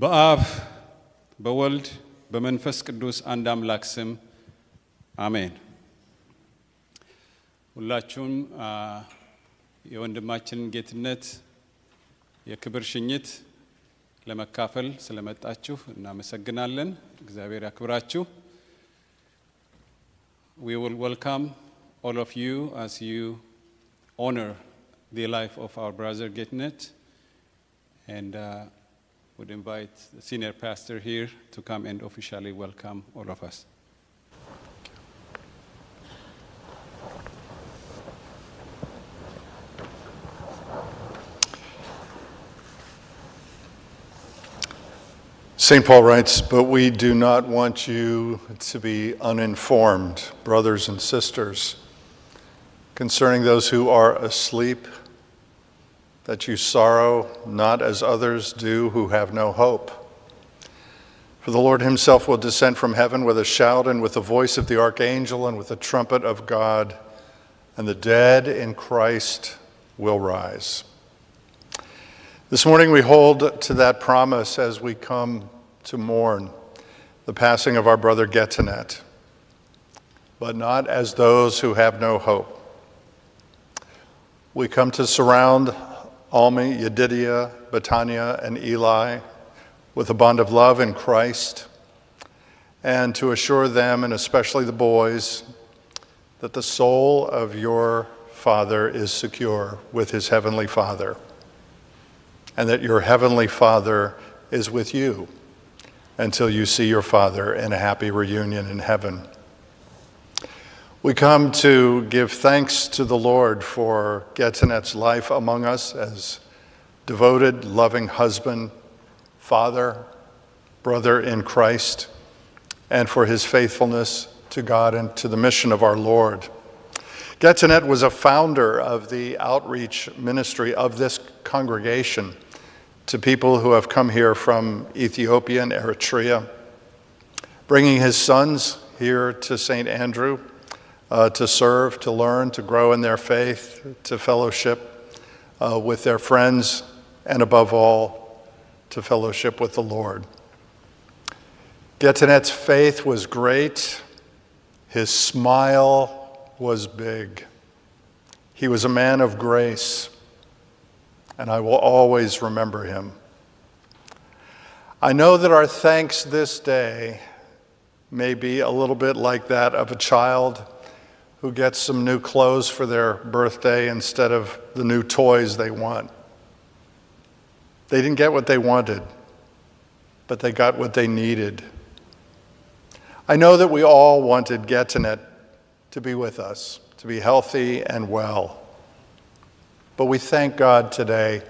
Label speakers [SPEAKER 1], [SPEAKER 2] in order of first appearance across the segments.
[SPEAKER 1] በአብ በወልድ በመንፈስ ቅዱስ አንድ አምላክ ስም አሜን። ሁላችሁም የወንድማችንን ጌትነት የክብር ሽኝት ለመካፈል ስለመጣችሁ እናመሰግናለን። እግዚአብሔር ያክብራችሁ። We will welcome all of you as you honor the life of our brother Getnet, and would invite the senior pastor here to come and officially welcome all of us.
[SPEAKER 2] St. Paul writes, "But we do not want you to be uninformed, brothers and sisters, concerning those who are asleep, that you sorrow not as others do who have no hope. For the Lord himself will descend from heaven with a shout and with the voice of the archangel and with the trumpet of God, and the dead in Christ will rise." This morning we hold to that promise as we come to mourn the passing of our brother Getnet, but not as those who have no hope. We come to surround Almi, Yedidia, Betania, and Eli with a bond of love in Christ, and to assure them, and especially the boys, that the soul of your Father is secure with his heavenly Father, and that your heavenly Father is with you until you see your Father in a happy reunion in heaven. We come to give thanks to the Lord for Getnet's life among us as devoted, loving husband, father, brother in Christ, and for his faithfulness to God and to the mission of our Lord. Getzenet was a founder of the outreach ministry of this congregation to people who have come here from Ethiopia and Eritrea, bringing his sons here to St. Andrew to serve, to learn, to grow in their faith, to fellowship with their friends, and above all, to fellowship with the Lord. Getzenet's faith was great. His smile was big. He was a man of grace, and I will always remember him. I know that our thanks this day may be a little bit like that of a child who gets some new clothes for their birthday instead of the new toys they want. They didn't get what they wanted, but they got what they needed. I know that we all wanted Getzenet to be with us, to be healthy and well. But we thank God today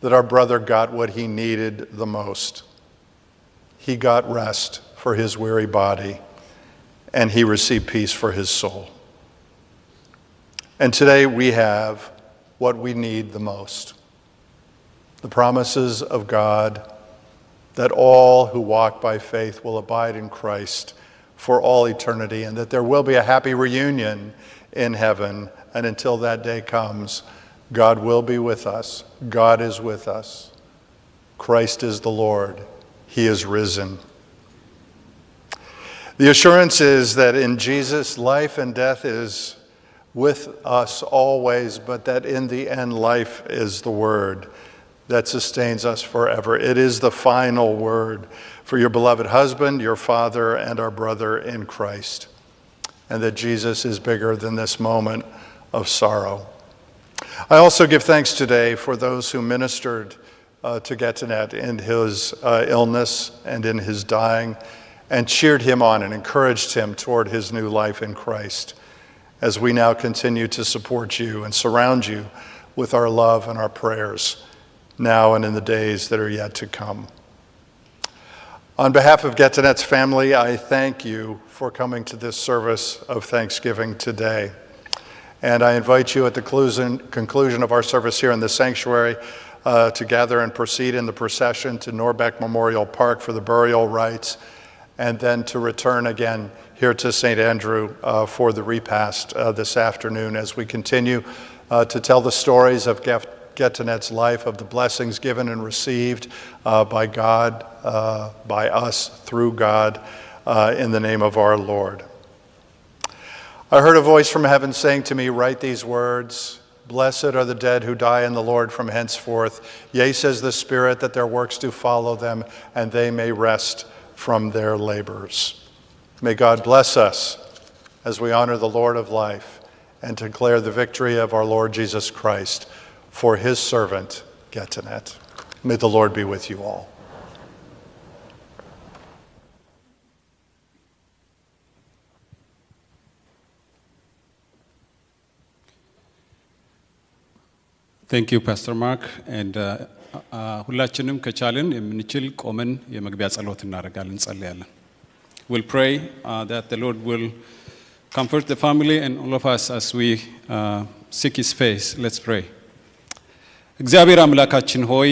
[SPEAKER 2] that our brother got what he needed the most. He got rest for his weary body, and he received peace for his soul. And today we have what we need the most: the promises of God that all who walk by faith will abide in Christ for all eternity, and that there will be a happy reunion in heaven. And until that day comes, God will be with us. God is with us. Christ is the Lord. He is risen. The assurance is that in Jesus, life and death is with us always, but that in the end, life is the word that sustains us forever. It is the final word for your beloved husband, your father, and our brother in Christ, and that Jesus is bigger than this moment of sorrow. I also give thanks today for those who ministered to Getzenet in his illness and in his dying, and cheered him on and encouraged him toward his new life in Christ, as we now continue to support you and surround you with our love and our prayers, now and in the days that are yet to come. On behalf of Getzenet's family, I thank you for coming to this service of Thanksgiving today. And I invite you at the conclusion of our service here in the sanctuary to gather and proceed in the procession to Norbeck Memorial Park for the burial rites, and then to return again here to St. Andrew for the repast this afternoon, as we continue to tell the stories of Getzenet's life, of the blessings given and received by God, by us, through God, in the name of our Lord. I heard a voice from heaven saying to me, "Write these words. Blessed are the dead who die in the Lord from henceforth. Yea, says the Spirit, that their works do follow them, and they may rest from their labors." May God bless us as we honor the Lord of life and declare the victory of our Lord Jesus Christ for his servant, Getzenet. May the Lord be with you all.
[SPEAKER 1] Thank you, Pastor Mark. And ሁላችንም ከቻልን የምንችል ቆመን የመግቢያ ጸሎት እናደርጋለን፣ እንጸልያለን። We'll pray that the Lord will comfort the family and all of us as we seek his face. Let's pray. እግዚአብሔር አምላካችን ሆይ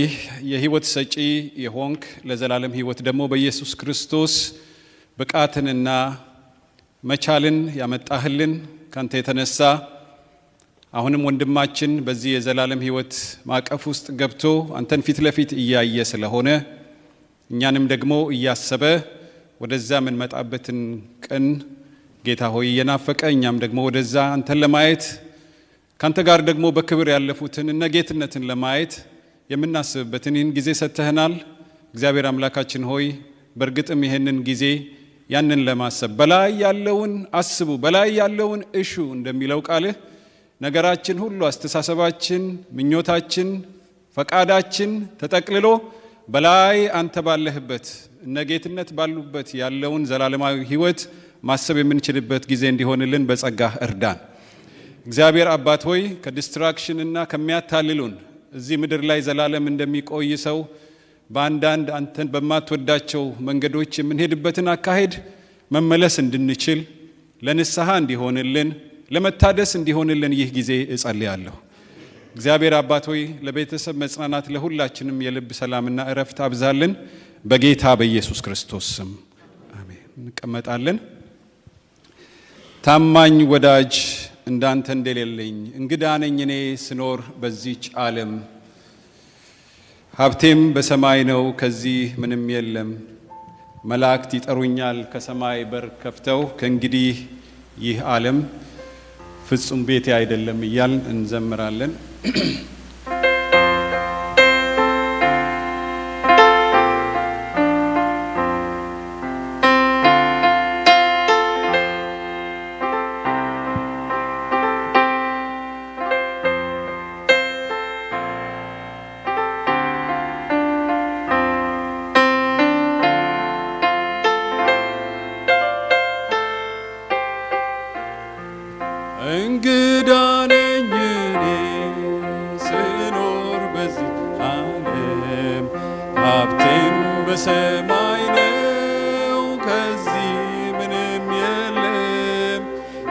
[SPEAKER 1] የህይወት ሰጪ የሆንክ ለዘላለም ህይወት ደግሞ በኢየሱስ ክርስቶስ ብቃትንና መቻልን ያመጣህልን ካንተ የተነሳ አሁንም ወንድማችን በዚህ የዘላለም ህይወት ማቀፍ ውስጥ ገብቶ አንተን ፊት ለፊት እያየ ስለሆነ እኛንም ደግሞ እያሰበ ወደዛ ምን መጣበትን ቀን ጌታ ሆይ የናፈቀ እኛም ደግሞ ወደዛ አንተን ለማየት ካንተ ጋር ደግሞ በክብር ያለፉትን እና ጌትነትን ለማየት የምናስብበትን ይህን ጊዜ ሰጥተህናል። እግዚአብሔር አምላካችን ሆይ በርግጥም ይሄንን ጊዜ ያንን ለማሰብ በላይ ያለውን አስቡ፣ በላይ ያለውን እሹ እንደሚለው ቃልህ ነገራችን ሁሉ አስተሳሰባችን፣ ምኞታችን፣ ፈቃዳችን ተጠቅልሎ በላይ አንተ ባለህበት እና ጌትነት ባሉበት ያለውን ዘላለማዊ ህይወት ማሰብ የምንችልበት ጊዜ እንዲሆንልን በጸጋህ እርዳን። እግዚአብሔር አባት ሆይ ከዲስትራክሽን እና ከሚያታልሉን እዚህ ምድር ላይ ዘላለም እንደሚቆይ ሰው በአንዳንድ አንተን በማትወዳቸው መንገዶች የምንሄድበትን አካሄድ መመለስ እንድንችል ለንስሐ እንዲሆንልን ለመታደስ እንዲሆንልን ይህ ጊዜ እጸልያለሁ። እግዚአብሔር አባት ሆይ ለቤተሰብ መጽናናት፣ ለሁላችንም የልብ ሰላምና እረፍት አብዛልን በጌታ በኢየሱስ ክርስቶስ ስም አሜን። እንቀመጣለን። ታማኝ ወዳጅ እንዳንተ እንደሌለኝ እንግዳ ነኝ እኔ ስኖር በዚች ዓለም፣ ሀብቴም በሰማይ ነው ከዚህ ምንም የለም። መላእክት ይጠሩኛል ከሰማይ በር ከፍተው፣ ከእንግዲህ ይህ ዓለም ፍጹም ቤቴ አይደለም እያልን እንዘምራለን።
[SPEAKER 3] እንግዳ ነኝ እኔ ስኖር በዚህ ዓለም፣ ሀብቴም በሰማይ ነው ከዚህ ምንም የለም።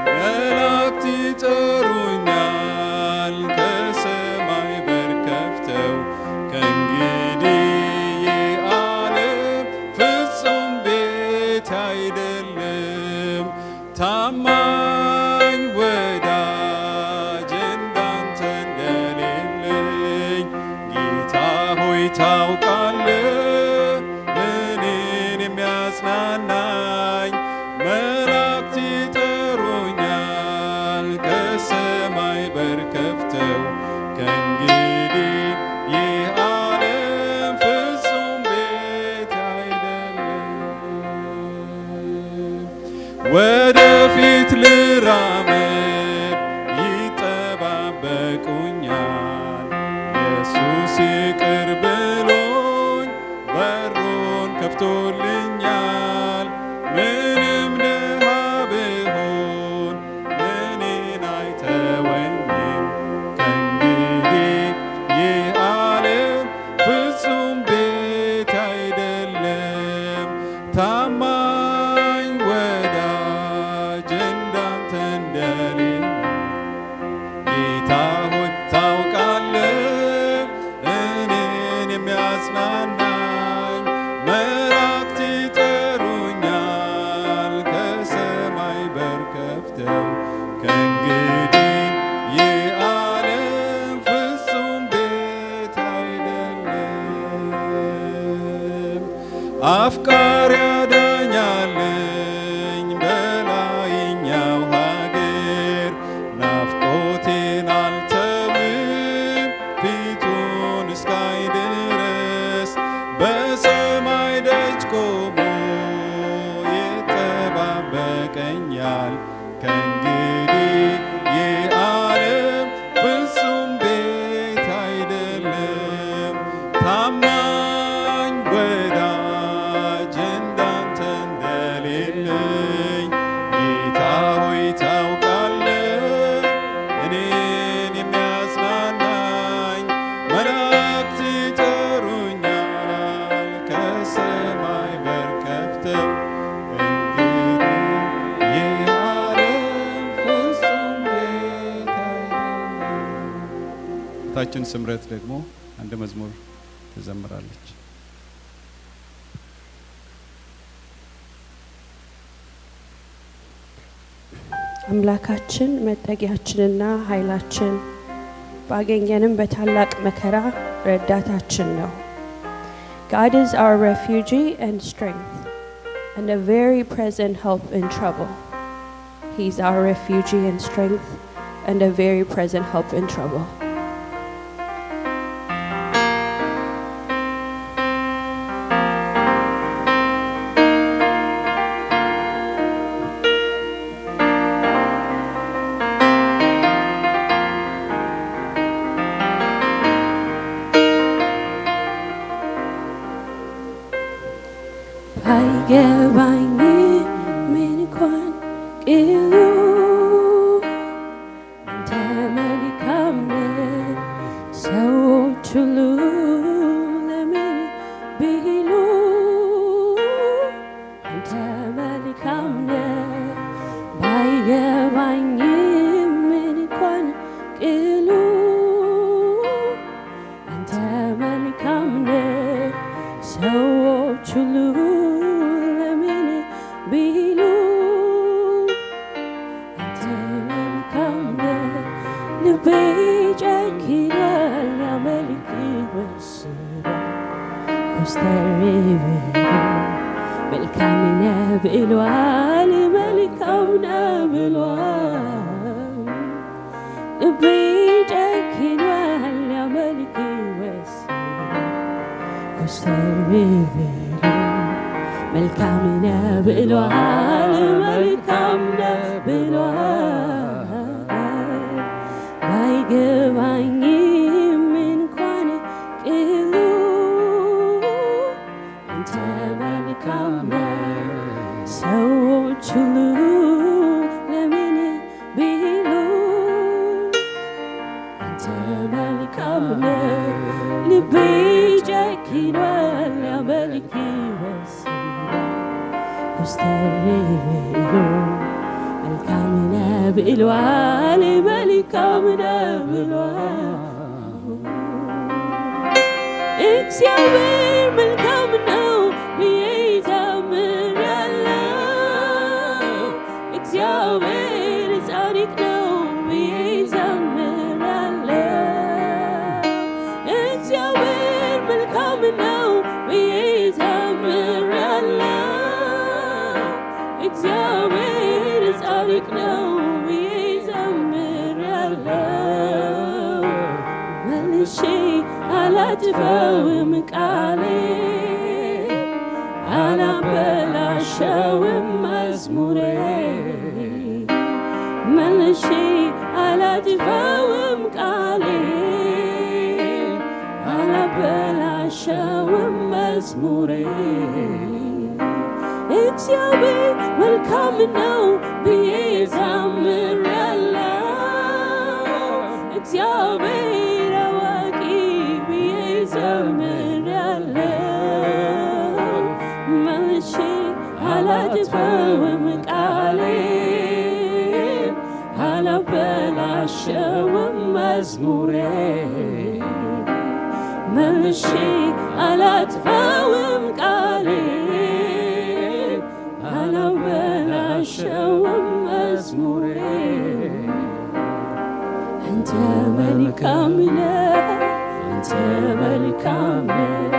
[SPEAKER 3] መላእክት ይጠሩኛል ከሰማይ በር ከፍተው፣ ከእንግዲህ ይህ ዓለም ፍጹም ቤት አይደለም። ታማኝ ወዳጅ እንዳንተ እንደሌለኝ ጌታ ሆይ ታውቃለህ። እኔን የሚያጽናናኝ መላእክት ይጠሩኛል ከሰማይ በር ከፍተው፣ ከእንግዲህ ይህ ዓለም ፍጹም ቤት አይደለም። ወደፊት ልራመድ ይጠባበቁኛል፣ ኢየሱስ ይቅር ብሎኝ በሩን ከፍቶልኛል። ምንም ድሃ ብሆን እኔን አይተወኝም፣ ከእንግዲህ ይህ ዓለም ፍጹም ቤት አይደለም። ታማኝ ወዳጅ እንዳንተ እንደሌለኝ ጌታ ሆይ ታውቃለህ። እኔን የሚያጽናናኝ መላእክት ይጠሩኛል ከሰማይ በር ከፍተው፣ ከእንግዲህ ይህ ዓለም ፍጹም ቤት አይደለም። አፍቃሪ ያዳኛለኝ በላይኛው ሀገር፣ ናፍቆቴን አልተውም ፊቱን እስካይ ድረስ። በሰማይ ደጅ ቆሞ ይጠባበቀኛል፣ ከእንግዲህ ይህ ዓለም ፍጹም ቤት አይደለም። ታማኝ ወዳጅ እንዳንተ እንደሌለኝ ጌታ ሆይ ታውቃለህ። እኔን የሚያጽናናኝ መላእክት ይጠሩኛል ከሰማይ በር ከፍተው፣ እንግዲህ ይህ ዓለም ፍጹም ቤት አይደለም።
[SPEAKER 1] ታችን ስምረት ደግሞ አንድ መዝሙር ትዘምራለች።
[SPEAKER 4] አምላካችን መጠጊያችንና ኃይላችን፣ ባገኘንም በታላቅ መከራ ረዳታችን ነው። God is our refuge and strength, and a very present help in trouble. He's our refuge and strength, and a very present help in trouble. ባይገባኝም እንኳን ቅሉ አንተ መልካም ነህ። ሰዎች ሁሉ ለምን ቢሉ አንተ መልካም ነህ። ባይገባኝም ቅሉ አንተ መልካም ነህ ሰዎች ሁሉ ለምን ቢሉ አንተ መልካም ነህ ልቤ ጨክኗል ሊያመልክ ወስኗል ኮስተር ብሎ መልካም ነህ ብሏል መልካም ነህ ብሏል ልቤ ጨክኗል ሊያመልክ ወስኗል ኮስተር ብሎ መልካም ነህ ብሏል መልካም ነህ ብሏል ባይገባኝም እንኳን ቅሉ አንተ መልካም ነህ ሰዎች ሁሉ ለምን ቢሉ አንተ መልካም ነህ ልቤ ጨክኗል ሊያመልክ ወስኗል ኮስተር ብሎ መልካም ነህ ብሏል መልካም ነህ ብሏል እግዚአብሔር መልካም ነው ብዬ ዘምራለሁ እግዚአብሔር ጻድቅ ነው ብዬ ዘምራለሁ እግዚአብሔር መልካም ነው ብዬ ዘምራለሁ እግዚአብሔር ጻድቅ ነው ብዬ ዘምራለሁ መልሼ አላጥፈውም ቃሌ አላበላሸውም መዝሙሬ መልሼ አላጥፈውም ቃሌ አላበላሸውም መዝሙሬ እግዚአብሔር መልካም ነው ብዬ ዘምራለሁ እግዚአብሔር አዋቂ ብዬ ዘምራለሁ መልሼ አላጥፈውም ቃሌን አላበላሸውም መዝሙሬ መልሼ አላጥፈውም ቃሌን አላበላሸውም መዝሙሬ አንተ መልካም ነህ አንተ መልካም ነህ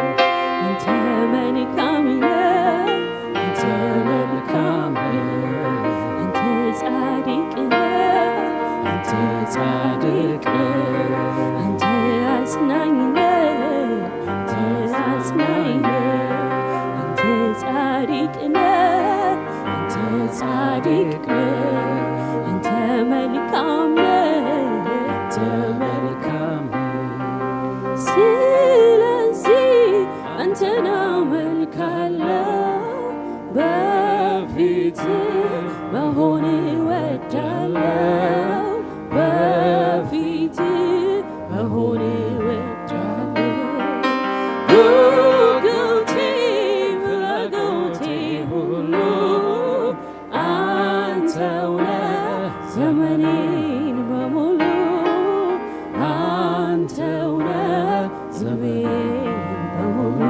[SPEAKER 4] አንተ መልካም ነህ አንተ መልካም ነህ አንተ ጻድቅ ነህ አንተ ጻድቅ ነህ አንተ አጽናኝ ነህ አንተ አጽናኝ ነህ አንተ ጻድቅ ነህ አንተ ጻድቅ ነህ አንተ መልካም ነህ አንተ መልካም ነህ ስለዚህ አንተን አመልካለሁ በፊትህ መሆን እወዳለሁ በፊትህ መሆን እወዳለሁ ጉጉቴ ፍላጎቴ ሁሉ አንተው ነህ ዘመኔን በሙሉ አንተው ነህ ዘመኔን በሙሉ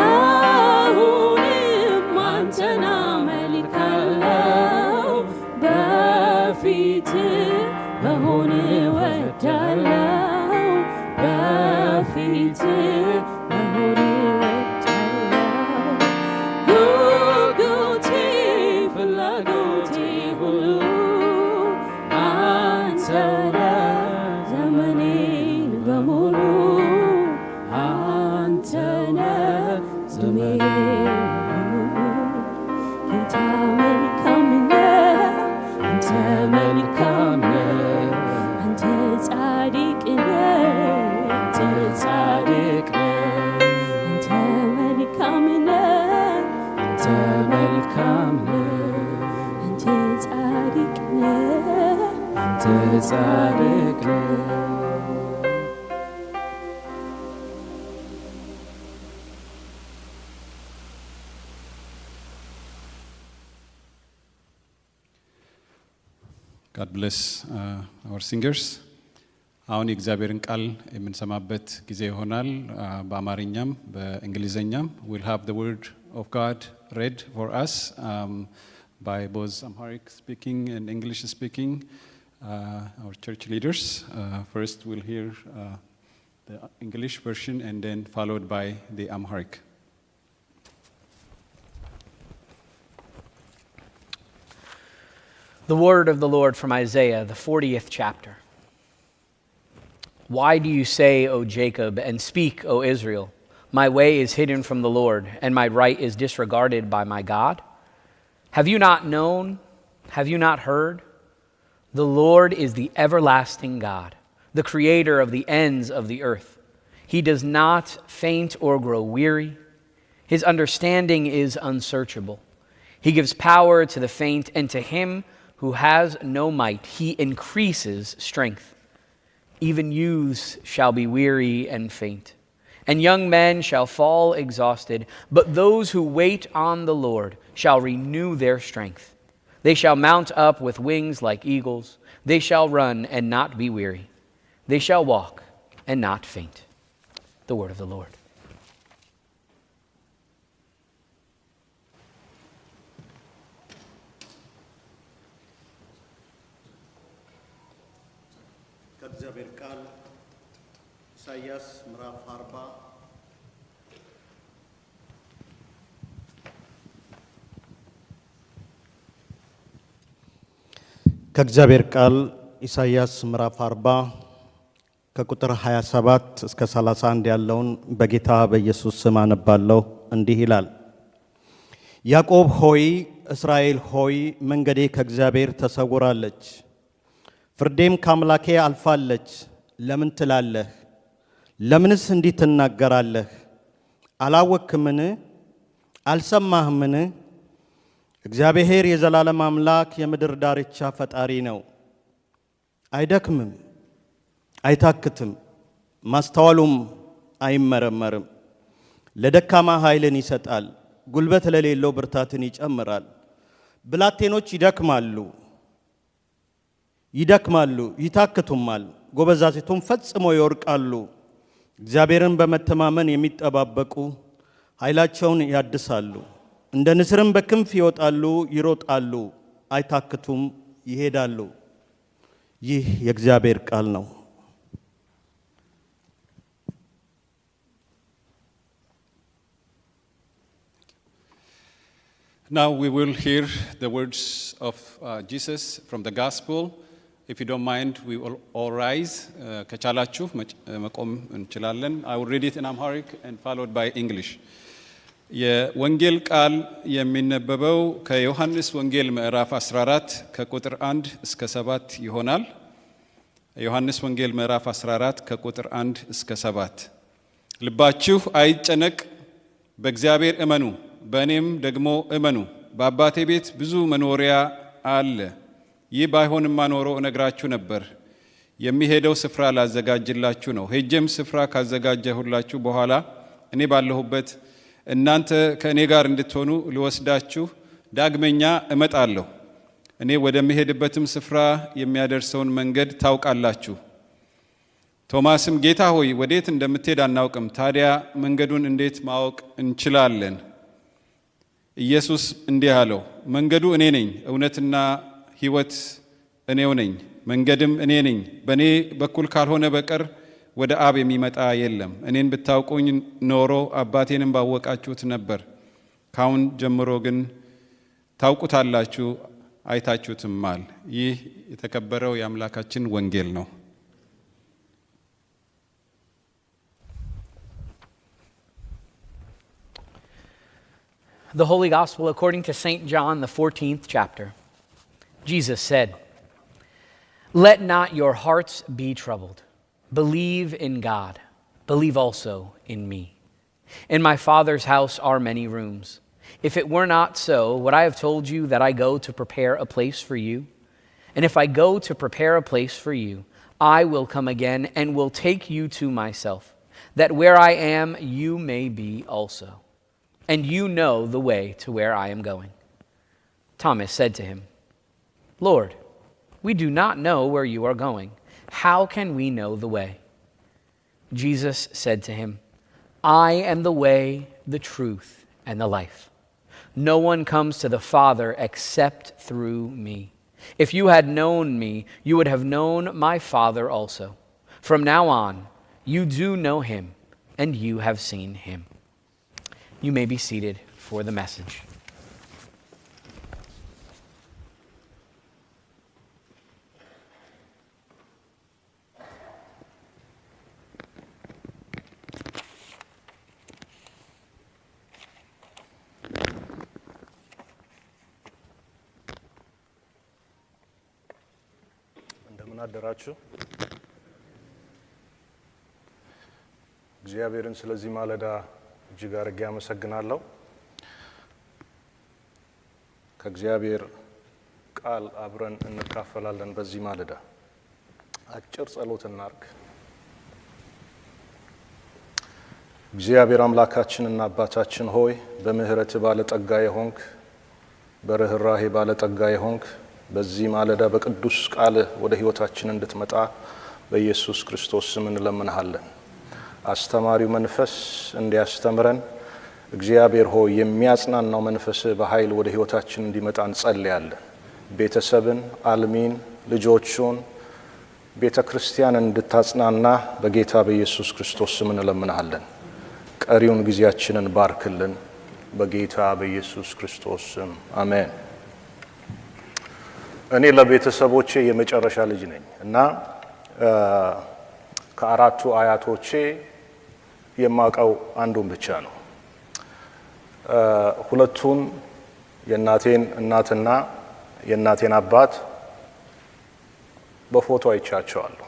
[SPEAKER 4] አሁንም አንተን አመልካለሁ በፊትህ መሆን እወዳለሁ በፊትህ መሆን እወዳለሁ ጉጉቴ ፍላጎቴ ሁሉ አንተው ነህ ዘመኔን በሙሉ አንተው ነህ ዘመኔን በሙሉ ጌታ መልካም ነህ አንተ መልካም ነህ አንተ ጻድቅ ነህ አንተ ጻድቅ ነህ አንተ መልካም ነህ አንተ መልካም ነህ አንተ ጻድቅ ነህ አንተ ጻድቅ ነህ
[SPEAKER 1] God bless our singers. አሁን የእግዚአብሔርን ቃል የምንሰማበት ጊዜ ይሆናል። በአማርኛም በእንግሊዘኛም we'll have the word of God read for us by both Amharic speaking and English speaking our church leaders. First we'll hear the English version and then followed by the Amharic.
[SPEAKER 5] The word of the Lord from Isaiah, the 40th chapter. Why do you say, O Jacob, and speak, O Israel, my way is hidden from the Lord, and my right is disregarded by my God? Have you not known? Have you not heard? The Lord is the everlasting God, the creator of the ends of the earth. He does not faint or grow weary. His understanding is unsearchable. He gives power to the faint, and to him who has no might, he increases strength. Even youths shall be weary and faint, and young men shall fall exhausted. But those who wait on the Lord shall renew their strength. They shall mount up with wings like eagles. They shall run and not be weary. They shall walk and not faint. The word of the Lord.
[SPEAKER 6] ከእግዚአብሔር ቃል ኢሳይያስ ምዕራፍ 40
[SPEAKER 7] ከእግዚአብሔር ቃል ኢሳይያስ ምዕራፍ 40 ከቁጥር 27 እስከ 31 ያለውን በጌታ በኢየሱስ ስም አነባለሁ። እንዲህ ይላል። ያዕቆብ ሆይ እስራኤል ሆይ መንገዴ ከእግዚአብሔር ተሰውራለች፣ ፍርዴም ከአምላኬ አልፋለች። ለምን ትላለህ? ለምንስ እንዲህ ትናገራለህ? አላወክምን? አልሰማህምን? እግዚአብሔር የዘላለም አምላክ የምድር ዳርቻ ፈጣሪ ነው። አይደክምም፣ አይታክትም፣ ማስተዋሉም አይመረመርም። ለደካማ ኃይልን ይሰጣል፣ ጉልበት ለሌለው ብርታትን ይጨምራል። ብላቴኖች ይደክማሉ፣ ይታክቱማል፣ ጎበዛዝቱም ፈጽሞ ይወርቃሉ። እግዚአብሔርን በመተማመን የሚጠባበቁ ኃይላቸውን ያድሳሉ። እንደ ንስርም በክንፍ ይወጣሉ፣ ይሮጣሉ፣ አይታክቱም፣ ይሄዳሉ። ይህ የእግዚአብሔር ቃል ነው።
[SPEAKER 1] Now we will hear the words of Jesus from the gospel. If you don't mind, we will all rise. ከቻላችሁ መቆም እንችላለን. I will read it in Amharic and followed by English. የወንጌል ቃል የሚነበበው ከዮሐንስ ወንጌል ምዕራፍ 14 ከቁጥር 1 እስከ 7 ይሆናል። ዮሐንስ ወንጌል ምዕራፍ 14 ከቁጥር 1 እስከ 7 ልባችሁ አይጨነቅ፣ በእግዚአብሔር እመኑ፣ በእኔም ደግሞ እመኑ። በአባቴ ቤት ብዙ መኖሪያ አለ። ይህ ባይሆንማ ኖሮ እነግራችሁ ነበር። የሚሄደው ስፍራ ላዘጋጅላችሁ ነው። ሄጄም ስፍራ ካዘጋጀሁላችሁ በኋላ እኔ ባለሁበት እናንተ ከእኔ ጋር እንድትሆኑ ልወስዳችሁ ዳግመኛ እመጣለሁ። እኔ ወደምሄድበትም ስፍራ የሚያደርሰውን መንገድ ታውቃላችሁ። ቶማስም ጌታ ሆይ ወዴት እንደምትሄድ አናውቅም፣ ታዲያ መንገዱን እንዴት ማወቅ እንችላለን? ኢየሱስ እንዲህ አለው፣ መንገዱ እኔ ነኝ፣ እውነትና ሕይወት እኔው ነኝ፣ መንገድም እኔ ነኝ። በእኔ በኩል ካልሆነ በቀር ወደ አብ የሚመጣ የለም። እኔን ብታውቁኝ ኖሮ አባቴንም ባወቃችሁት ነበር። ካሁን ጀምሮ ግን ታውቁታላችሁ፣ አይታችሁትማል። ይህ የተከበረው የአምላካችን ወንጌል ነው።
[SPEAKER 5] The Holy Gospel according to St. John, the 14th chapter. Jesus said, "Let not your hearts be troubled. Believe in God. Believe also in me. In my Father's house are many rooms. If it were not so, would I have told you that I go to prepare a place for you? And if I go to prepare a place for you, I will come again and will take you to myself, that where I am, you may be also. And you know the way to where I am going." Thomas said to him, "Lord, We do not know where you are going. How can we know the way?" Jesus said to him, "I am the way, the truth, and the life. No one comes to the Father except through me. If you had known me, you would have known my Father also. From now on, you do know him, and you have seen him." You may be seated for the message.
[SPEAKER 8] እንደምን አደራችሁ። እግዚአብሔርን ስለዚህ ማለዳ እጅግ አድርጌ አመሰግናለሁ። ከእግዚአብሔር ቃል አብረን እንካፈላለን። በዚህ ማለዳ አጭር ጸሎት እናርግ። እግዚአብሔር አምላካችንና አባታችን ሆይ በምህረት ባለጠጋ የሆንክ በርህራሄ ባለጠጋ የሆንክ በዚህ ማለዳ በቅዱስ ቃል ወደ ህይወታችን እንድትመጣ በኢየሱስ ክርስቶስ ስም እንለምንሃለን። አስተማሪው መንፈስ እንዲያስተምረን እግዚአብሔር ሆይ የሚያጽናናው መንፈስ በኃይል ወደ ህይወታችን እንዲመጣ እንጸልያለን። ቤተሰብን፣ አልሚን፣ ልጆቹን፣ ቤተ ክርስቲያንን እንድታጽናና በጌታ በኢየሱስ ክርስቶስ ስም እንለምንሃለን። ቀሪውን ጊዜያችንን ባርክልን በጌታ በኢየሱስ ክርስቶስ ስም አሜን። እኔ ለቤተሰቦቼ የመጨረሻ ልጅ ነኝ እና ከአራቱ አያቶቼ የማውቀው አንዱን ብቻ ነው። ሁለቱን የእናቴን እናትና የእናቴን አባት በፎቶ አይቻቸዋለሁ።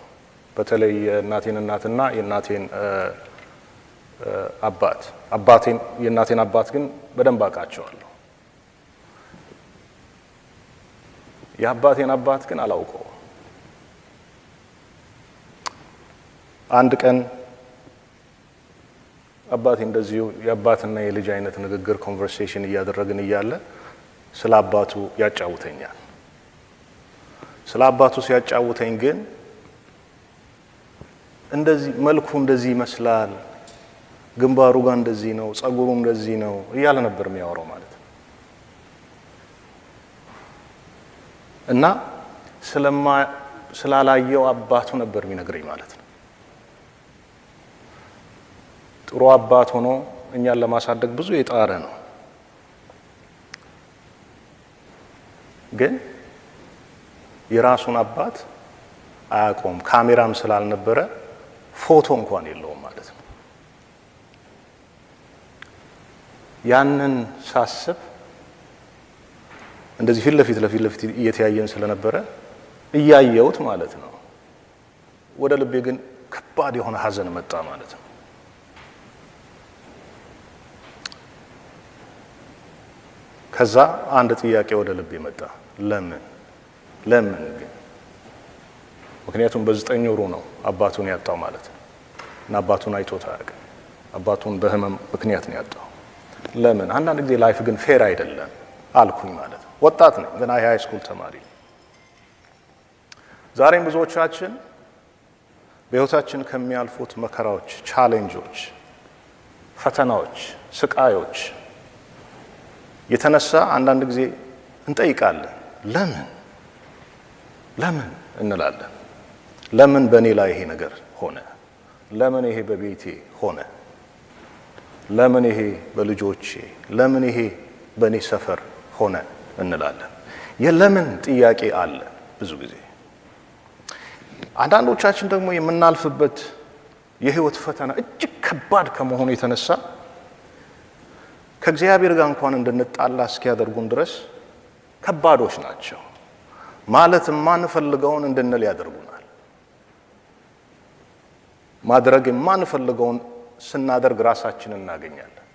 [SPEAKER 8] በተለይ የእናቴን እናትና የእናቴን የእናቴን አባት ግን በደንብ አውቃቸዋለሁ። የአባቴን አባት ግን አላውቀውም። አንድ ቀን አባቴ እንደዚሁ የአባትና የልጅ አይነት ንግግር ኮንቨርሴሽን እያደረግን እያለ ስለ አባቱ ያጫውተኛል። ስለ አባቱ ሲያጫውተኝ ግን እንደዚህ መልኩ እንደዚህ ይመስላል፣ ግንባሩ ጋር እንደዚህ ነው፣ ጸጉሩ እንደዚህ ነው እያለ ነበር የሚያወራው ማለት ነው። እና ስላላየው አባቱ ነበር የሚነግረኝ ማለት ነው። ጥሩ አባት ሆኖ እኛን ለማሳደግ ብዙ የጣረ ነው። ግን የራሱን አባት አያውቀውም። ካሜራም ስላልነበረ ፎቶ እንኳን የለውም ማለት ነው። ያንን ሳስብ እንደዚህ ፊት ለፊት እየተያየን ስለነበረ እያየሁት ማለት ነው። ወደ ልቤ ግን ከባድ የሆነ ሐዘን መጣ ማለት ነው። ከዛ አንድ ጥያቄ ወደ ልቤ መጣ። ለምን ግን? ምክንያቱም በ9 ወሩ ነው አባቱን ያጣው ማለት ነው። እና አባቱን አይቶት አያውቅም። አባቱን በህመም ምክንያት ነው ያጣው። ለምን? አንዳንድ ጊዜ ላይፍ ግን ፌር አይደለም አልኩኝ ማለት ነው። ወጣት ነኝ ግን ሃይ ስኩል ተማሪ። ዛሬም ብዙዎቻችን በህይወታችን ከሚያልፉት መከራዎች፣ ቻሌንጆች፣ ፈተናዎች፣ ስቃዮች የተነሳ አንዳንድ ጊዜ እንጠይቃለን። ለምን እንላለን። ለምን በእኔ ላይ ይሄ ነገር ሆነ? ለምን ይሄ በቤቴ ሆነ? ለምን ይሄ በልጆቼ? ለምን ይሄ በእኔ ሰፈር ሆነ እንላለን። የለምን ጥያቄ አለ ብዙ ጊዜ። አንዳንዶቻችን ደግሞ የምናልፍበት የህይወት ፈተና እጅግ ከባድ ከመሆኑ የተነሳ ከእግዚአብሔር ጋር እንኳን እንድንጣላ እስኪያደርጉን ድረስ ከባዶች ናቸው። ማለት የማንፈልገውን እንድንል ያደርጉናል። ማድረግ የማንፈልገውን ስናደርግ ራሳችንን እናገኛለን።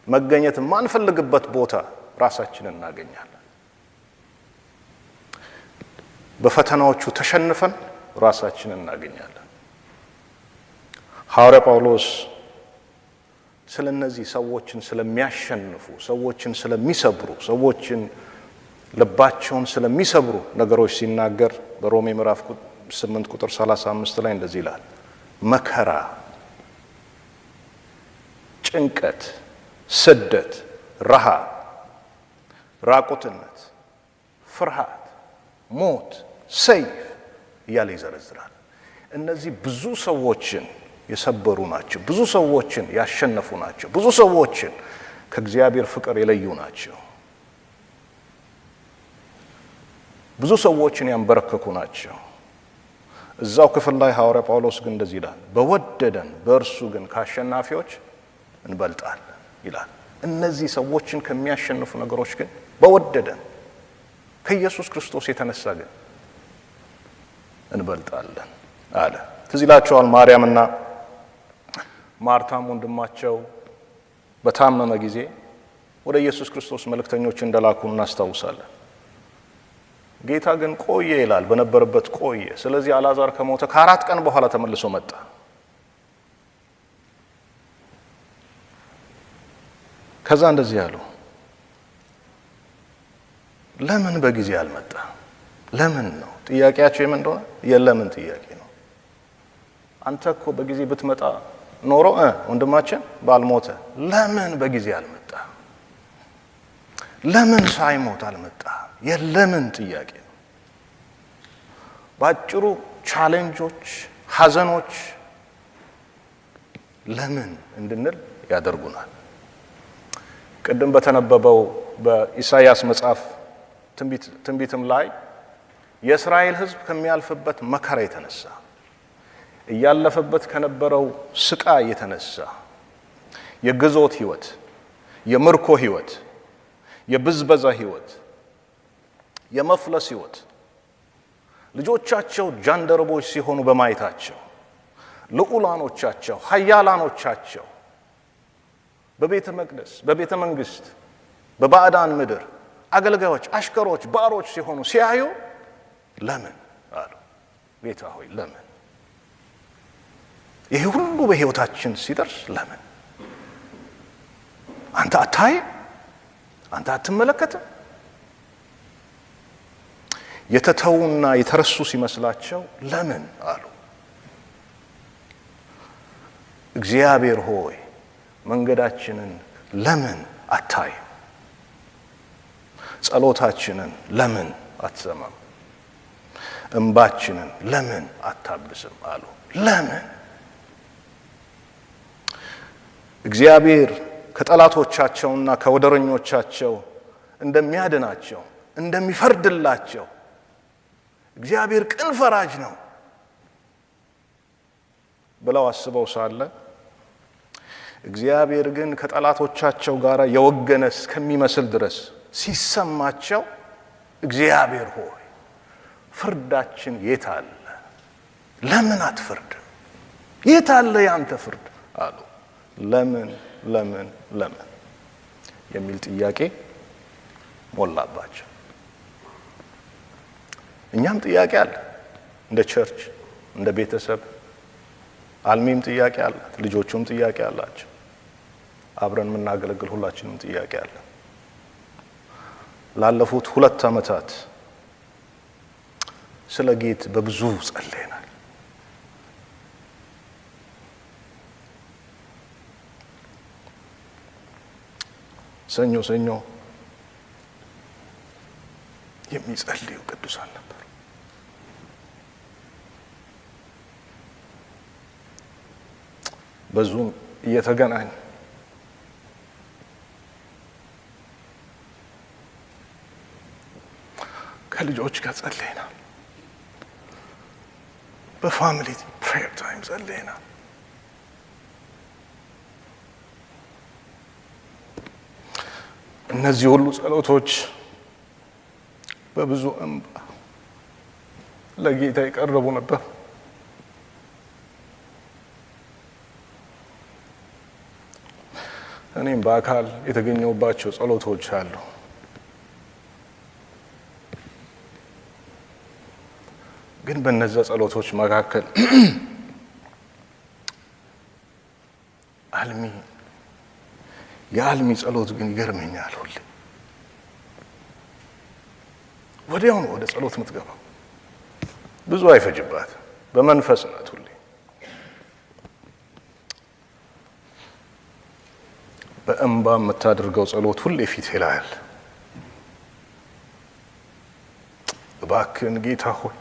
[SPEAKER 8] መገኘት የማንፈልግበት ቦታ ራሳችንን እናገኛለን። በፈተናዎቹ ተሸንፈን ራሳችንን እናገኛለን። ሐዋርያ ጳውሎስ ስለነዚህ ሰዎችን ስለሚያሸንፉ፣ ሰዎችን ስለሚሰብሩ፣ ሰዎችን ልባቸውን ስለሚሰብሩ ነገሮች ሲናገር በሮሜ ምዕራፍ 8 ቁጥር 35 ላይ እንደዚህ ይላል፣ መከራ፣ ጭንቀት፣ ስደት፣ ረሃብ፣ ራቁትነት፣ ፍርሃት፣ ሞት፣ ሰይፍ እያለ ይዘረዝራል። እነዚህ ብዙ ሰዎችን የሰበሩ ናቸው። ብዙ ሰዎችን ያሸነፉ ናቸው። ብዙ ሰዎችን ከእግዚአብሔር ፍቅር የለዩ ናቸው። ብዙ ሰዎችን ያንበረከኩ ናቸው። እዛው ክፍል ላይ ሐዋርያ ጳውሎስ ግን እንደዚህ ይላል፣ በወደደን በእርሱ ግን ከአሸናፊዎች እንበልጣለን ይላል። እነዚህ ሰዎችን ከሚያሸንፉ ነገሮች ግን በወደደን ከኢየሱስ ክርስቶስ የተነሳ ግን እንበልጣለን አለ። ትዝ ይላችኋል ማርያምና ማርታም ወንድማቸው በታመመ ጊዜ ወደ ኢየሱስ ክርስቶስ መልእክተኞች እንደላኩ እናስታውሳለን። ጌታ ግን ቆየ ይላል፣ በነበረበት ቆየ። ስለዚህ አልዓዛር ከሞተ ከ4 ቀን በኋላ ተመልሶ መጣ። ከዛ እንደዚህ ያለው፣ ለምን በጊዜ አልመጣ? ለምን ነው ጥያቄያቸው? የምን እንደሆነ የለምን ጥያቄ ነው። አንተ እኮ በጊዜ ብትመጣ ኖሮ ወንድማችን ባልሞተ። ለምን በጊዜ አልመጣ? ለምን ሳይሞት አልመጣ? የለምን ጥያቄ ነው። ባጭሩ ቻሌንጆች፣ ሐዘኖች ለምን እንድንል ያደርጉናል። ቅድም በተነበበው በኢሳይያስ መጽሐፍ ትንቢትም ላይ የእስራኤል ሕዝብ ከሚያልፍበት መከራ የተነሳ እያለፈበት ከነበረው ስቃይ የተነሳ የግዞት ሕይወት፣ የምርኮ ሕይወት፣ የብዝበዛ ሕይወት፣ የመፍለስ ሕይወት ልጆቻቸው ጃንደረቦች ሲሆኑ በማየታቸው ልዑላኖቻቸው፣ ኃያላኖቻቸው በቤተ መቅደስ፣ በቤተ መንግስት፣ በባዕዳን ምድር አገልጋዮች፣ አሽከሮች፣ ባሮች ሲሆኑ ሲያዩ ለምን አሉ። ጌታ ሆይ ለምን? ይሄ ሁሉ በሕይወታችን ሲደርስ ለምን? አንተ አታይም? አንተ አትመለከትም? የተተዉና የተረሱ ሲመስላቸው ለምን አሉ። እግዚአብሔር ሆይ መንገዳችንን ለምን አታይም? ጸሎታችንን ለምን አትሰማም? እንባችንን ለምን አታብስም አሉ። ለምን? እግዚአብሔር ከጠላቶቻቸውና ከወደረኞቻቸው እንደሚያድናቸው እንደሚፈርድላቸው እግዚአብሔር ቅን ፈራጅ ነው ብለው አስበው ሳለ እግዚአብሔር ግን ከጠላቶቻቸው ጋር የወገነ እስከሚመስል ድረስ ሲሰማቸው እግዚአብሔር ሆይ ፍርዳችን የት አለ? ለምን አትፈርድም? የት አለ ያንተ ፍርድ አሉ። ለምን ለምን ለምን የሚል ጥያቄ ሞላባቸው። እኛም ጥያቄ አለ። እንደ ቸርች፣ እንደ ቤተሰብ አልሚም ጥያቄ አላት፣ ልጆቹም ጥያቄ አላቸው። አብረን የምናገለግል ሁላችንም ጥያቄ አለ። ላለፉት 2 ዓመታት ስለ ጌት በብዙ ጸልየናል። ሰኞ ሰኞ የሚጸልዩ ቅዱሳን ነበሩ። በዙም እየተገናኙ ከልጆች ጋር ጸልየናል። በፋሚሊ ፕሬየር ታይም ጸልየናል። እነዚህ ሁሉ ጸሎቶች በብዙ እንባ ለጌታ የቀረቡ ነበር። እኔም በአካል የተገኘሁባቸው ጸሎቶች አሉ። ግን በእነዚያ ጸሎቶች መካከል የአልሚ ጸሎት ግን ይገርመኛል። ሁሌ ወዲያው ነው ወደ ጸሎት የምትገባው። ብዙ አይፈጅባት፣ በመንፈስ ናት ሁሌ። በእንባ የምታደርገው ጸሎት ሁሌ ፊት ይላል። እባክህን ጌታ ሆይ፣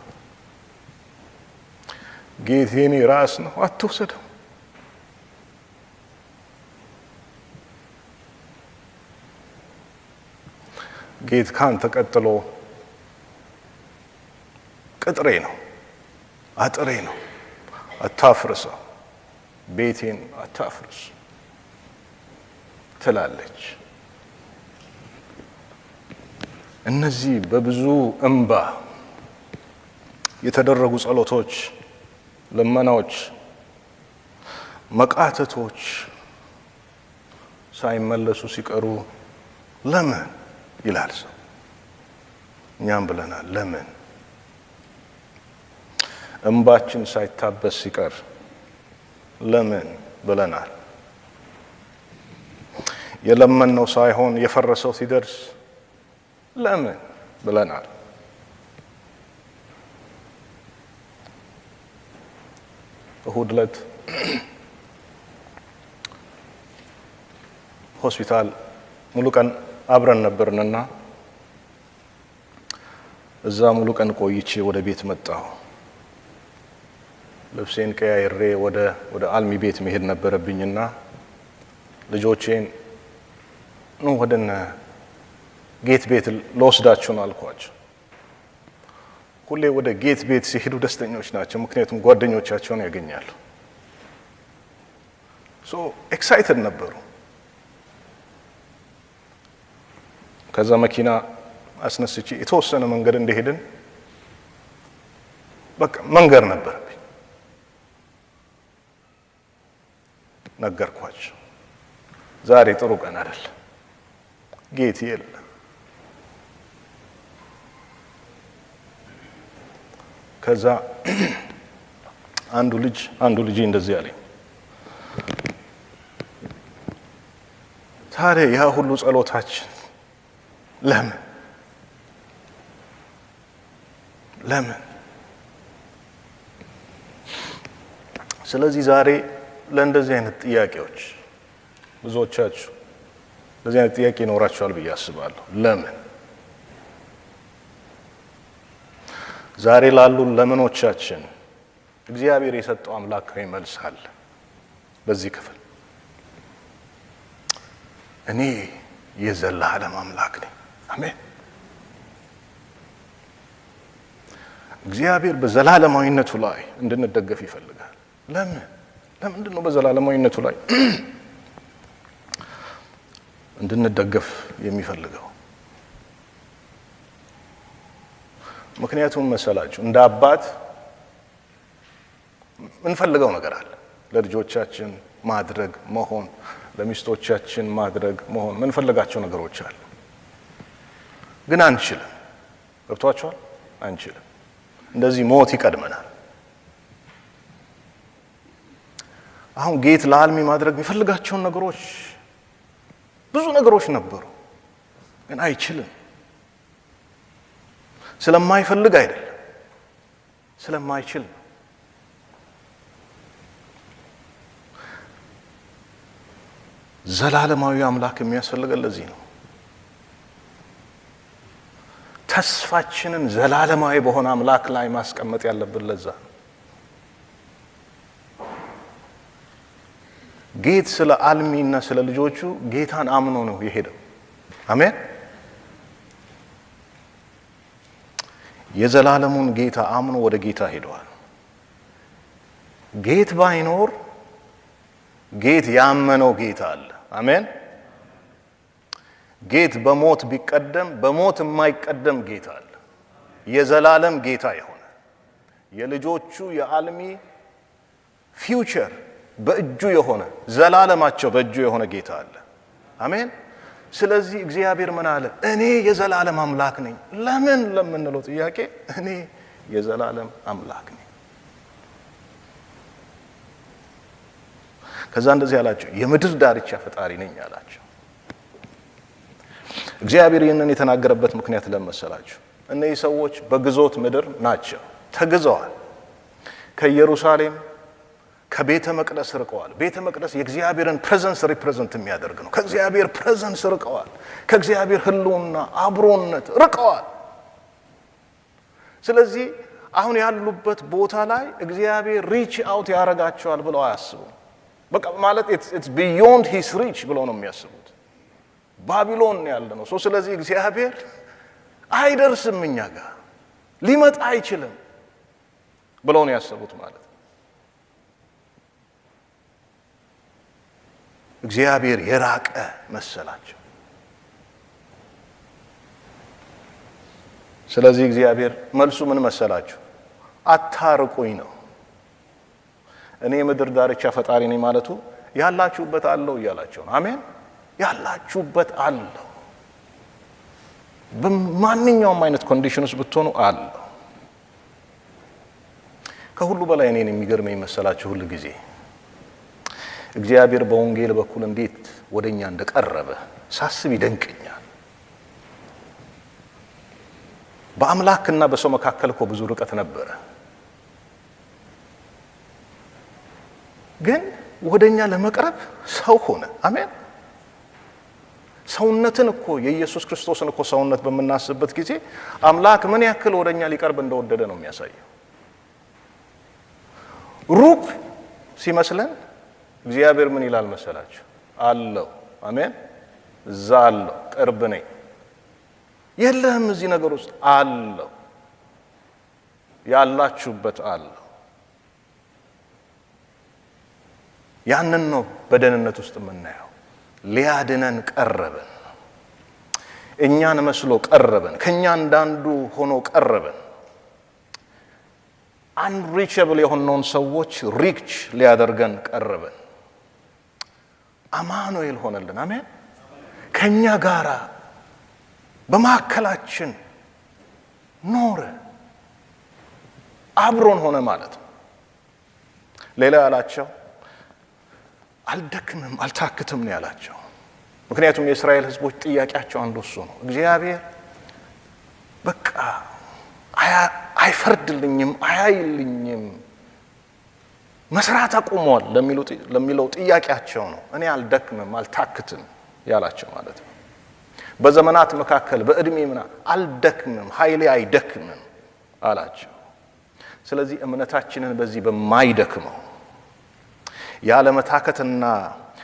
[SPEAKER 8] ጌታ የኔ ራስ ነው አትወሰደው። ጌት ካንተ ቀጥሎ ቅጥሬ ነው፣ አጥሬ ነው፣ አታፍርሰው፣ ቤቴን አታፍርስ ትላለች። እነዚህ በብዙ እንባ የተደረጉ ጸሎቶች፣ ልመናዎች፣ መቃተቶች ሳይመለሱ ሲቀሩ ለምን ይላል ሰው። እኛም ብለናል ለምን። እንባችን ሳይታበስ ሲቀር ለምን ብለናል። የለመነው ሳይሆን የፈረሰው ሲደርስ ለምን ብለናል። እሁድ ዕለት ሆስፒታል ሙሉ ቀን አብረን ነበርንና እዛ ሙሉ ቀን ቆይቼ ወደ ቤት መጣሁ። ልብሴን ቀያይሬ ወደ አልሚ ቤት መሄድ ነበረብኝና ልጆቼን ወደነ ጌት ቤት ልወስዳችሁን አልኳቸው። ሁሌ ወደ ጌት ቤት ሲሄዱ ደስተኞች ናቸው፣ ምክንያቱም ጓደኞቻቸውን ያገኛሉ። ኤክሳይትድ ነበሩ። ከዛ መኪና አስነስቼ የተወሰነ መንገድ እንደሄድን በቃ መንገር ነበረብኝ። ነገርኳቸው፣ ዛሬ ጥሩ ቀን አይደለም፣ ጌት የለም። ከዛ አንዱ ልጅ እንደዚህ አለኝ፣ ታዲያ ያ ሁሉ ጸሎታችን ለምን? ስለዚህ ዛሬ ለእንደዚህ አይነት ጥያቄዎች ብዙዎቻችሁ እንደዚህ አይነት ጥያቄ ይኖራችኋል ብዬ አስባለሁ። ለምን? ዛሬ ላሉ ለምኖቻችን እግዚአብሔር የሰጠው አምላካዊ መልስ አለ። በዚህ ክፍል እኔ የዘላለም አምላክ ነኝ። አሜን። እግዚአብሔር በዘላለማዊነቱ ላይ እንድንደገፍ ይፈልጋል። ለምንድን ነው በዘላለማዊነቱ ላይ እንድንደገፍ የሚፈልገው? ምክንያቱም መሰላችሁ እንደ አባት እንፈልገው ነገር አለ። ለልጆቻችን ማድረግ መሆን፣ ለሚስቶቻችን ማድረግ መሆን ምንፈልጋቸው ነገሮች አሉ። ግን አንችልም። ገብቷችኋል? አንችልም። እንደዚህ ሞት ይቀድመናል። አሁን ጌት ለአልሚ ማድረግ የሚፈልጋቸውን ነገሮች ብዙ ነገሮች ነበሩ፣ ግን አይችልም። ስለማይፈልግ አይደለም፣ ስለማይችል ነው። ዘላለማዊ አምላክ የሚያስፈልገን ለዚህ ነው። ተስፋችንን ዘላለማዊ በሆነ አምላክ ላይ ማስቀመጥ ያለብን ለዛ ነው። ጌት ስለ አልሚና ስለ ልጆቹ ጌታን አምኖ ነው የሄደው። አሜን። የዘላለሙን ጌታ አምኖ ወደ ጌታ ሄደዋል። ጌት ባይኖር ጌት ያመነው ጌታ አለ። አሜን። ጌት በሞት ቢቀደም በሞት የማይቀደም ጌታ አለ። የዘላለም ጌታ የሆነ የልጆቹ የአልሚ ፊውቸር በእጁ የሆነ ዘላለማቸው በእጁ የሆነ ጌታ አለ። አሜን። ስለዚህ እግዚአብሔር ምን አለ? እኔ የዘላለም አምላክ ነኝ። ለምን ለምንለው ጥያቄ እኔ የዘላለም አምላክ ነኝ። ከዛ እንደዚህ አላቸው፣ የምድር ዳርቻ ፈጣሪ ነኝ አላቸው። እግዚአብሔር ይህንን የተናገረበት ምክንያት ለመሰላችሁ እነዚህ ሰዎች በግዞት ምድር ናቸው፣ ተግዘዋል። ከኢየሩሳሌም ከቤተ መቅደስ ርቀዋል። ቤተ መቅደስ የእግዚአብሔርን ፕሬዘንስ ሪፕሬዘንት የሚያደርግ ነው። ከእግዚአብሔር ፕሬዘንስ ርቀዋል። ከእግዚአብሔር ሕልውና አብሮነት ርቀዋል። ስለዚህ አሁን ያሉበት ቦታ ላይ እግዚአብሔር ሪች አውት ያደርጋቸዋል ብለው አያስቡም። በቃ ማለት ኢትስ ቢዮንድ ሂስ ሪች ብለው ነው የሚያስቡት። ባቢሎን ያለ ነው። ስለዚህ እግዚአብሔር አይደርስም፣ እኛ ጋር ሊመጣ አይችልም ብለው ነው ያሰቡት ማለት ነው። እግዚአብሔር የራቀ መሰላቸው። ስለዚህ እግዚአብሔር መልሱ ምን መሰላችሁ? አታርቁኝ ነው። እኔ የምድር ዳርቻ ፈጣሪ ነኝ ማለቱ ያላችሁበት አለው እያላቸው ነው። አሜን። ያላችሁበት አለው። በማንኛውም አይነት ኮንዲሽን ውስጥ ብትሆኑ አለው። ከሁሉ በላይ እኔን የሚገርመኝ መሰላችሁ ሁሉ ጊዜ እግዚአብሔር በወንጌል በኩል እንዴት ወደኛ እንደቀረበ ሳስብ ይደንቀኛል። በአምላክና በሰው መካከል እኮ ብዙ ርቀት ነበረ፣ ግን ወደኛ ለመቅረብ ሰው ሆነ። አሜን። ሰውነትን እኮ የኢየሱስ ክርስቶስን እኮ ሰውነት በምናስብበት ጊዜ አምላክ ምን ያክል ወደኛ ሊቀርብ እንደወደደ ነው የሚያሳየው። ሩቅ ሲመስለን እግዚአብሔር ምን ይላል መሰላችሁ? አለው። አሜን። እዛ አለው፣ ቅርብ ነኝ። የለህም እዚህ ነገር ውስጥ አለው። ያላችሁበት አለው። ያንን ነው በደህንነት ውስጥ የምናየው። ሊያድነን ቀረበን። እኛን መስሎ ቀረበን። ከኛ እንዳንዱ ሆኖ ቀረበን። አንሪቸብል የሆነውን ሰዎች ሪች ሊያደርገን ቀረበን። አማኑኤል ሆነልን። አሜን። ከኛ ጋራ በማዕከላችን ኖረ፣ አብሮን ሆነ ማለት ነው። ሌላ ያላቸው አልደክምም አልታክትም ነው ያላቸው። ምክንያቱም የእስራኤል ሕዝቦች ጥያቄያቸው አንዱ እሱ ነው። እግዚአብሔር በቃ አይፈርድልኝም፣ አያይልኝም፣ መስራት አቁሟል ለሚለው ጥያቄያቸው ነው። እኔ አልደክምም አልታክትም ያላቸው ማለት ነው። በዘመናት መካከል በእድሜ አልደክምም፣ ኃይሌ አይደክምም አላቸው። ስለዚህ እምነታችንን በዚህ በማይደክመው ያለ መታከትና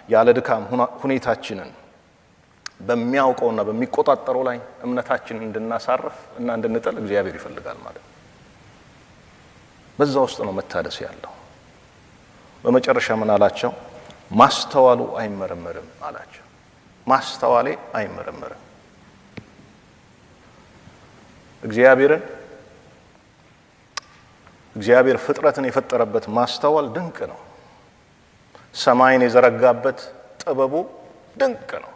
[SPEAKER 8] ያለ ድካም ሁኔታችንን በሚያውቀውና በሚቆጣጠረው ላይ እምነታችንን እንድናሳርፍ እና እንድንጥል እግዚአብሔር ይፈልጋል ማለት ነው። በዛ ውስጥ ነው መታደስ ያለው። በመጨረሻ ምን አላቸው? ማስተዋሉ አይመረመርም አላቸው። ማስተዋሌ አይመረመርም። እግዚአብሔር ፍጥረትን የፈጠረበት ማስተዋል ድንቅ ነው። ሰማይን የዘረጋበት ጥበቡ ድንቅ ነው።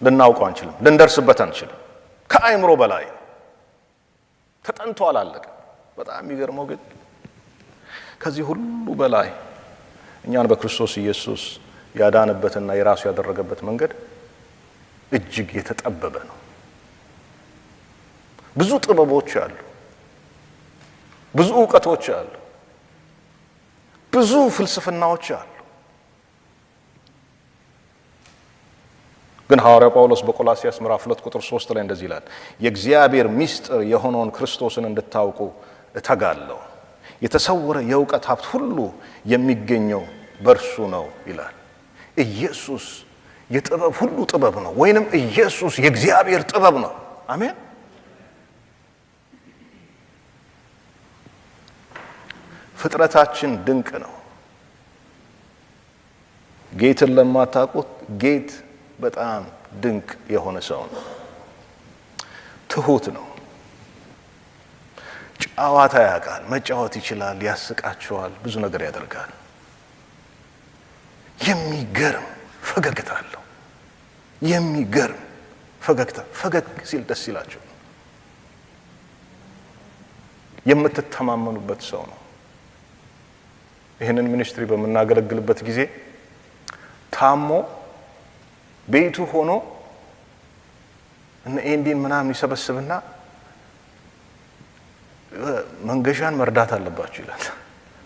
[SPEAKER 8] ልናውቀው አንችልም፣ ልንደርስበት አንችልም። ከአእምሮ በላይ ተጠንቶ አላለቀም። በጣም የሚገርመው ግን ከዚህ ሁሉ በላይ እኛን በክርስቶስ ኢየሱስ ያዳነበትና የራሱ ያደረገበት መንገድ እጅግ የተጠበበ ነው። ብዙ ጥበቦች አሉ፣ ብዙ ዕውቀቶች አሉ፣ ብዙ ፍልስፍናዎች አሉ። ግን ሐዋርያው ጳውሎስ በቆላስይስ ምዕራፍ 2 ቁጥር 3 ላይ እንደዚህ ይላል፣ የእግዚአብሔር ምስጢር የሆነውን ክርስቶስን እንድታውቁ እተጋለሁ። የተሰወረ የእውቀት ሀብት ሁሉ የሚገኘው በእርሱ ነው ይላል። ኢየሱስ የጥበብ ሁሉ ጥበብ ነው፣ ወይንም ኢየሱስ የእግዚአብሔር ጥበብ ነው። አሜን። ፍጥረታችን ድንቅ ነው። ጌትን ለማታውቁት ጌት በጣም ድንቅ የሆነ ሰው ነው። ትሁት ነው። ጨዋታ ያውቃል፣ መጫወት ይችላል፣ ያስቃቸዋል፣ ብዙ ነገር ያደርጋል። የሚገርም ፈገግታ አለው። የሚገርም ፈገግታ፣ ፈገግ ሲል ደስ ይላቸው። የምትተማመኑበት ሰው ነው። ይህንን ሚኒስትሪ በምናገለግልበት ጊዜ ታሞ ቤቱ ሆኖ እነ ኤንዲን ምናምን ይሰበስብና መንገሻን መርዳት አለባችሁ ይላል።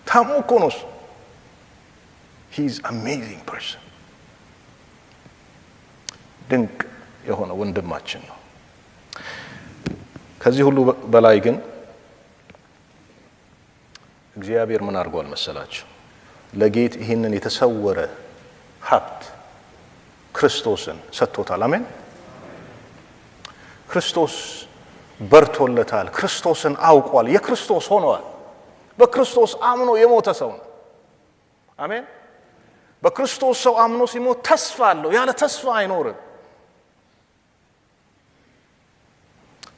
[SPEAKER 8] ታሞ እኮ ነው እሱ። he is amazing person። ድንቅ የሆነ ወንድማችን ነው። ከዚህ ሁሉ በላይ ግን እግዚአብሔር ምን አድርጓል መሰላችሁ? ለጌት ይህንን የተሰወረ ሀብት ክርስቶስን ሰጥቶታል። አሜን። ክርስቶስ በርቶለታል። ክርስቶስን አውቋል። የክርስቶስ ሆኗል። በክርስቶስ አምኖ የሞተ ሰው ነው። አሜን። በክርስቶስ ሰው አምኖ ሲሞት ተስፋ አለው። ያለ ተስፋ አይኖርም።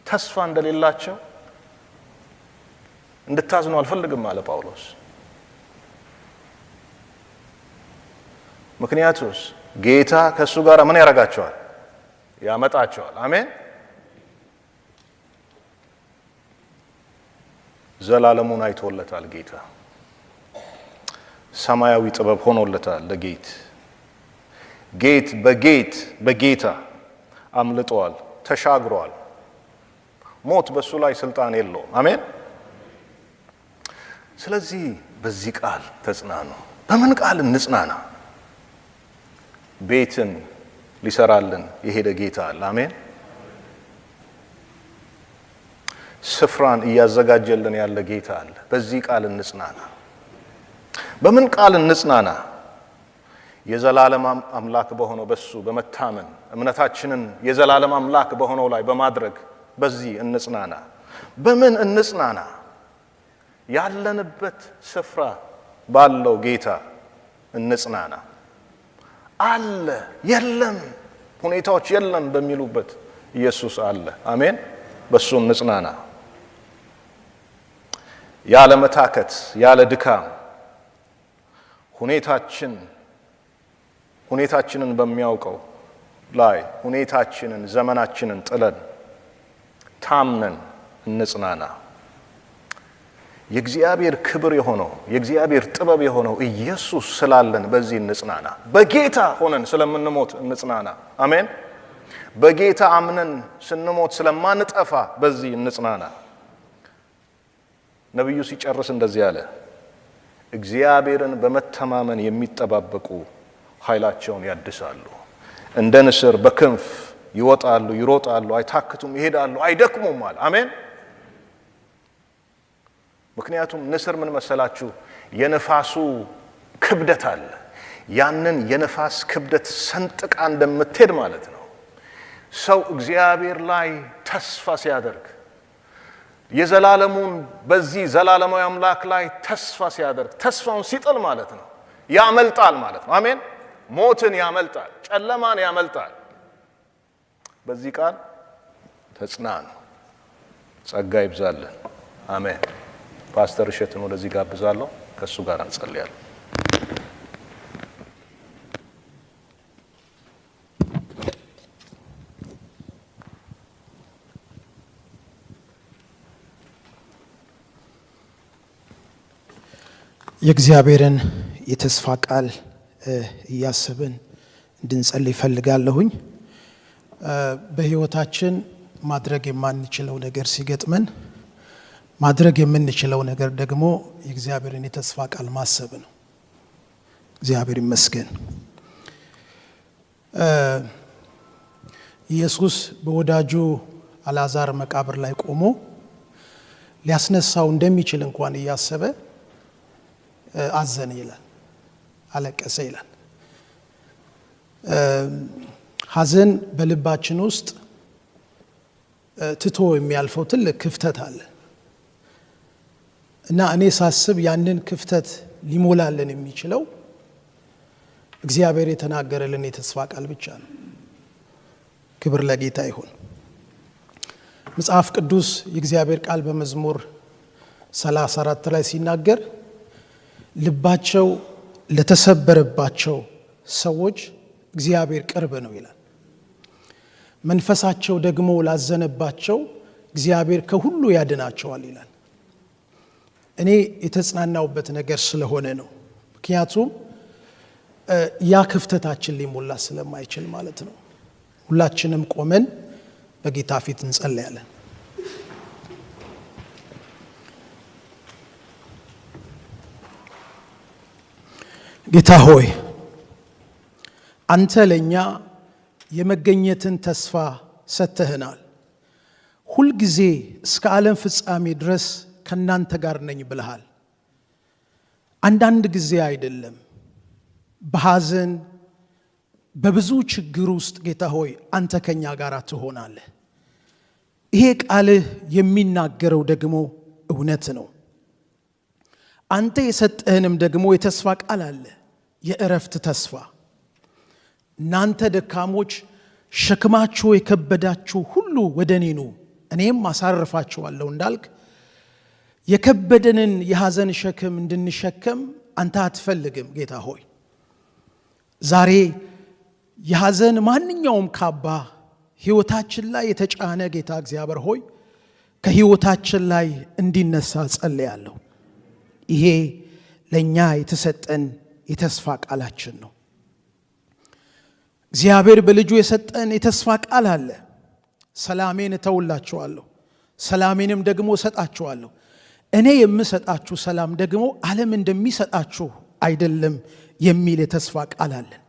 [SPEAKER 8] ተስፋ እንደሌላቸው እንድታዝኑ አልፈልግም አለ ጳውሎስ። ምክንያቱስ ጌታ ከእሱ ጋር ምን ያደርጋቸዋል? ያመጣቸዋል። አሜን። ዘላለሙን አይቶለታል ጌታ። ሰማያዊ ጥበብ ሆኖለታል ለጌት። ጌት በጌታ አምልጧል፣ ተሻግሯል። ሞት በሱ ላይ ስልጣን የለውም። አሜን። ስለዚህ በዚህ ቃል ተጽናኑ። በምን ቃል እንጽናና? ቤትን ሊሰራልን የሄደ ጌታ አለ። አሜን። ስፍራን እያዘጋጀልን ያለ ጌታ አለ። በዚህ ቃል እንጽናና። በምን ቃል እንጽናና? የዘላለም አምላክ በሆነው በሱ በመታመን እምነታችንን የዘላለም አምላክ በሆነው ላይ በማድረግ በዚህ እንጽናና። በምን እንጽናና? ያለንበት ስፍራ ባለው ጌታ እንጽናና። አለ የለም ሁኔታዎች የለም በሚሉበት ኢየሱስ አለ። አሜን። በሱ እንጽናና። ያለ መታከት ያለ ድካም ሁኔታችንን በሚያውቀው ላይ ሁኔታችንን ዘመናችንን ጥለን ታምነን እንጽናና። የእግዚአብሔር ክብር የሆነው የእግዚአብሔር ጥበብ የሆነው ኢየሱስ ስላለን በዚህ እንጽናና። በጌታ ሆነን ስለምንሞት እንጽናና። አሜን። በጌታ አምነን ስንሞት ስለማንጠፋ በዚህ እንጽናና። ነብዩ ሲጨርስ እንደዚህ አለ፣ እግዚአብሔርን በመተማመን የሚጠባበቁ ኃይላቸውን ያድሳሉ፣ እንደ ንስር በክንፍ ይወጣሉ፣ ይሮጣሉ፣ አይታክቱም፣ ይሄዳሉ፣ አይደክሙም አለ። አሜን። ምክንያቱም ንስር ምን መሰላችሁ? የነፋሱ ክብደት አለ። ያንን የነፋስ ክብደት ሰንጥቃ እንደምትሄድ ማለት ነው። ሰው እግዚአብሔር ላይ ተስፋ ሲያደርግ የዘላለሙን በዚህ ዘላለማዊ አምላክ ላይ ተስፋ ሲያደርግ ተስፋውን ሲጥል ማለት ነው ያመልጣል ማለት ነው። አሜን። ሞትን ያመልጣል፣ ጨለማን ያመልጣል። በዚህ ቃል ተጽናኑ። ጸጋ ይብዛልን። አሜን። ፓስተር እሸትን ወደዚህ ጋብዛለሁ። ከሱ ጋር እንጸልያለን።
[SPEAKER 9] የእግዚአብሔርን የተስፋ ቃል እያሰብን እንድንጸልይ እፈልጋለሁኝ። በህይወታችን ማድረግ የማንችለው ነገር ሲገጥመን ማድረግ የምንችለው ነገር ደግሞ የእግዚአብሔርን የተስፋ ቃል ማሰብ ነው። እግዚአብሔር ይመስገን። ኢየሱስ በወዳጁ አልዓዛር መቃብር ላይ ቆሞ ሊያስነሳው እንደሚችል እንኳን እያሰበ አዘነ ይላል፣ አለቀሰ ይላል። ሐዘን በልባችን ውስጥ ትቶ የሚያልፈው ትልቅ ክፍተት አለ እና እኔ ሳስብ ያንን ክፍተት ሊሞላልን የሚችለው እግዚአብሔር የተናገረልን የተስፋ ቃል ብቻ ነው። ክብር ለጌታ ይሁን። መጽሐፍ ቅዱስ የእግዚአብሔር ቃል በመዝሙር 34 ላይ ሲናገር ልባቸው ለተሰበረባቸው ሰዎች እግዚአብሔር ቅርብ ነው ይላል። መንፈሳቸው ደግሞ ላዘነባቸው እግዚአብሔር ከሁሉ ያድናቸዋል ይላል። እኔ የተጽናናውበት ነገር ስለሆነ ነው። ምክንያቱም ያ ክፍተታችን ሊሞላ ስለማይችል ማለት ነው። ሁላችንም ቆመን በጌታ ፊት እንጸልያለን። ጌታ ሆይ አንተ ለኛ የመገኘትን ተስፋ ሰጥተህናል። ሁል ጊዜ እስከ ዓለም ፍጻሜ ድረስ ከናንተ ጋር ነኝ ብለሃል። አንዳንድ ጊዜ አይደለም፣ በሐዘን በብዙ ችግር ውስጥ ጌታ ሆይ አንተ ከኛ ጋር ትሆናለህ። ይሄ ቃልህ የሚናገረው ደግሞ እውነት ነው። አንተ የሰጠህንም ደግሞ የተስፋ ቃል አለ፣ የእረፍት ተስፋ። እናንተ ደካሞች ሸክማችሁ የከበዳችሁ ሁሉ ወደ እኔ ኑ እኔም አሳርፋችኋለሁ እንዳልክ የከበደንን የሐዘን ሸክም እንድንሸከም አንተ አትፈልግም ጌታ ሆይ። ዛሬ የሐዘን ማንኛውም ካባ ሕይወታችን ላይ የተጫነ ጌታ እግዚአብሔር ሆይ ከሕይወታችን ላይ እንዲነሳ ጸልያለሁ። ይሄ ለኛ የተሰጠን የተስፋ ቃላችን ነው። እግዚአብሔር በልጁ የሰጠን የተስፋ ቃል አለ። ሰላሜን እተውላችኋለሁ፣ ሰላሜንም ደግሞ እሰጣችኋለሁ። እኔ የምሰጣችሁ ሰላም ደግሞ ዓለም እንደሚሰጣችሁ አይደለም የሚል የተስፋ ቃል አለን።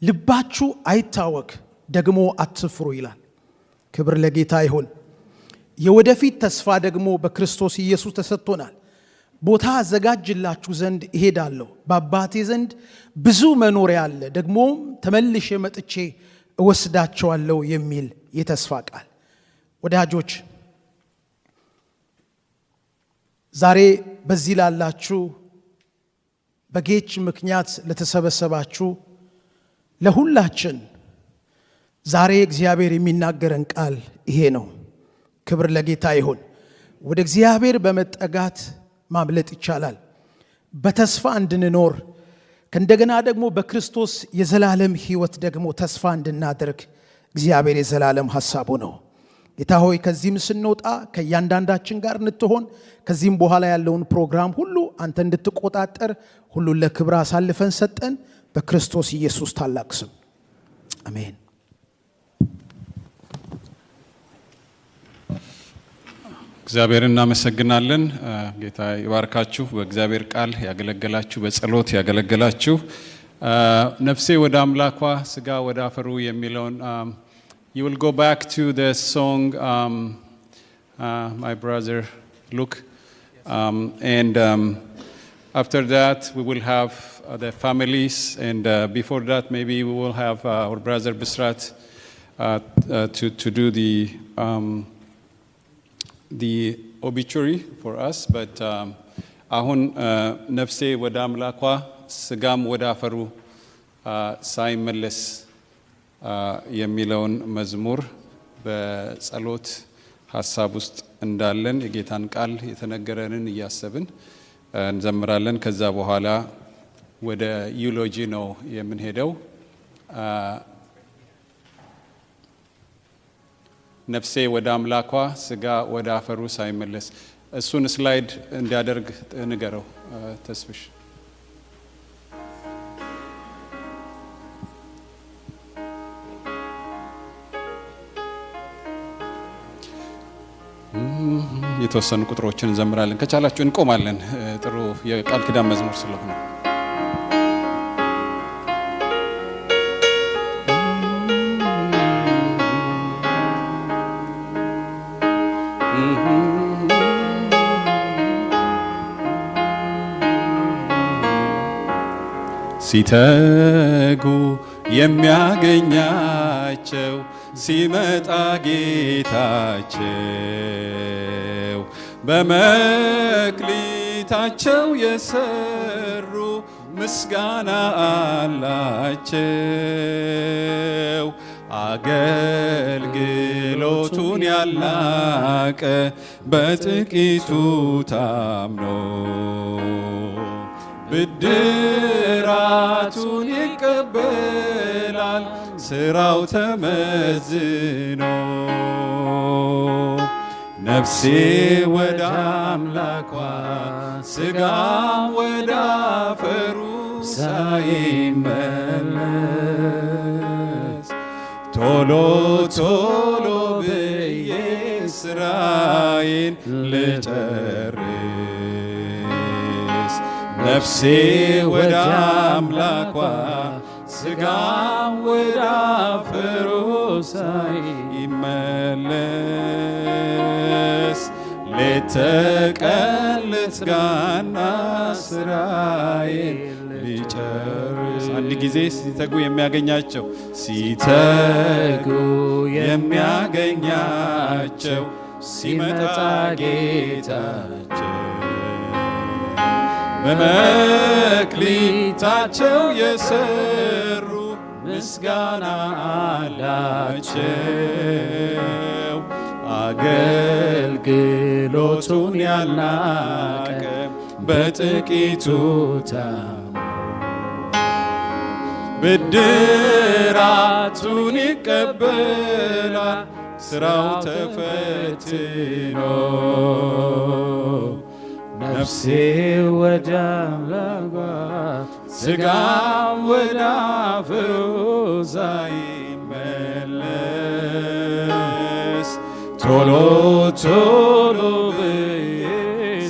[SPEAKER 9] ልባችሁ አይታወክ ደግሞ አትፍሩ ይላል። ክብር ለጌታ ይሁን። የወደፊት ተስፋ ደግሞ በክርስቶስ ኢየሱስ ተሰጥቶናል። ቦታ አዘጋጅላችሁ ዘንድ እሄዳለሁ፣ በአባቴ ዘንድ ብዙ መኖሪያ አለ፣ ደግሞ ተመልሼ መጥቼ እወስዳቸዋለሁ የሚል የተስፋ ቃል። ወዳጆች ዛሬ በዚህ ላላችሁ በጌች ምክንያት ለተሰበሰባችሁ ለሁላችን ዛሬ እግዚአብሔር የሚናገረን ቃል ይሄ ነው። ክብር ለጌታ ይሁን። ወደ እግዚአብሔር በመጠጋት ማምለጥ ይቻላል። በተስፋ እንድንኖር ከእንደገና ደግሞ በክርስቶስ የዘላለም ሕይወት ደግሞ ተስፋ እንድናደርግ እግዚአብሔር የዘላለም ሐሳቡ ነው። ጌታ ሆይ ከዚህም ስንወጣ ከእያንዳንዳችን ጋር እንትሆን፣ ከዚህም በኋላ ያለውን ፕሮግራም ሁሉ አንተ እንድትቆጣጠር ሁሉን ለክብር አሳልፈን ሰጠን። በክርስቶስ ኢየሱስ ታላቅ ስም አሜን።
[SPEAKER 1] እግዚአብሔር እናመሰግናለን። ጌታ ይባርካችሁ። በእግዚአብሔር ቃል ያገለገላችሁ፣ በጸሎት ያገለገላችሁ፣ ነፍሴ ወደ አምላኳ ስጋ ወደ አፈሩ የሚለውን you will go back to the song my brother Luke and after that we will have the families and before that maybe we will have our brother Bisrat to do the obituary for us but አሁን ነፍሴ ወደ አምላኳ ስጋም ወደ አፈሩ ሳይመለስ የሚለውን መዝሙር በጸሎት ሐሳብ ውስጥ እንዳለን የጌታን ቃል የተነገረንን እያሰብን እንዘምራለን። ከዛ በኋላ ወደ ዩሎጂ ነው የምንሄደው። ነፍሴ ወደ አምላኳ ስጋ ወደ አፈሩ ሳይመለስ እሱን ስላይድ እንዲያደርግ ንገረው ተስፍሽ። የተወሰኑ ቁጥሮችን እንዘምራለን። ከቻላችሁ እንቆማለን። ጥሩ የቃል ኪዳን መዝሙር ስለሆነ ሲተጉ የሚያገኛቸው ሲመጣ ጌታቸው በመክሊታቸው የሰሩ ምስጋና አላቸው። አገልግሎቱን ያላቀ በጥቂቱ ታምኖ ብድራቱን ይቀበላል ስራው ተመዝኖ። ነፍሴ ወደ አምላኳ ስጋም ወደ አፈሩ ሳይመለስ ቶሎ ቶሎ
[SPEAKER 3] ስራዬን ልጨርስ ነፍሴ ወደ አምላኳ ሥጋም ወደ አፈሩ ሳይመለስ ሌት ተቀን ልትጋና ስራዬን ሊጨርስ አንድ ጊዜ ሲተጉ የሚያገኛቸው ሲተጉ የሚያገኛቸው ሲመጣ ጌታቸው በመክሊታቸው የሰሩ ምስጋና አላቸው አገልግሎቱን ያልናቀ በጥቂቱ ብድራቱን ይቀበላል ስራው ተፈትኖ ነፍሴ ወደ አምላኳ ሥጋም ወደ አፈሩ ሳይመለስ ቶሎ ቶሎ ብዬ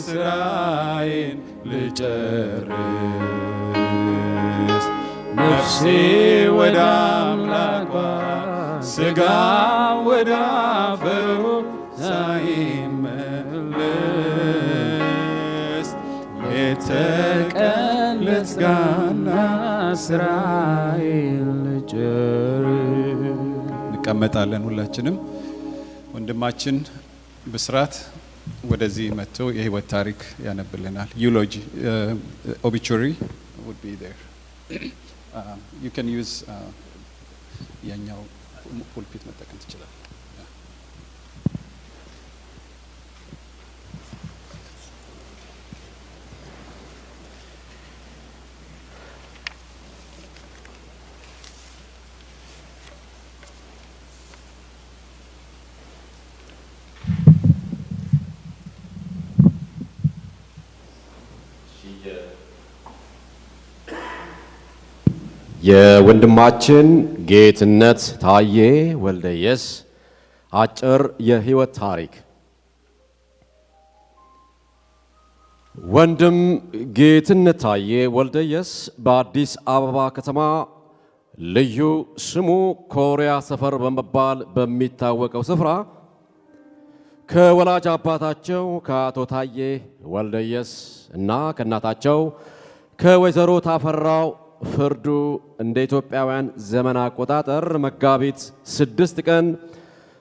[SPEAKER 3] ስራዬን ልጨርስ ነፍሴ ወደ አምላኳ ሥጋም ወደ አፈሩ ሳይመለስ የተቀን ልትጋና ስራዬን ልጨርስ። እንቀመጣለን ሁላችንም። ወንድማችን ብስራት ወደዚህ መጥቶ የህይወት ታሪክ ያነብልናል። ዩሎጂ ኦቢቹሪ would be there. You can use ያኛው ፑልፒት መጠቀም ትችላል።
[SPEAKER 10] የወንድማችን ጌትነት ታዬ ወልደየስ አጭር የህይወት ታሪክ። ወንድም ጌትነት ታዬ ወልደየስ በአዲስ አበባ ከተማ ልዩ ስሙ ኮሪያ ሰፈር በመባል በሚታወቀው ስፍራ ከወላጅ አባታቸው ከአቶ ታዬ ወልደየስ እና ከእናታቸው ከወይዘሮ ታፈራው ፍርዱ እንደ ኢትዮጵያውያን ዘመን አቆጣጠር መጋቢት 6 ቀን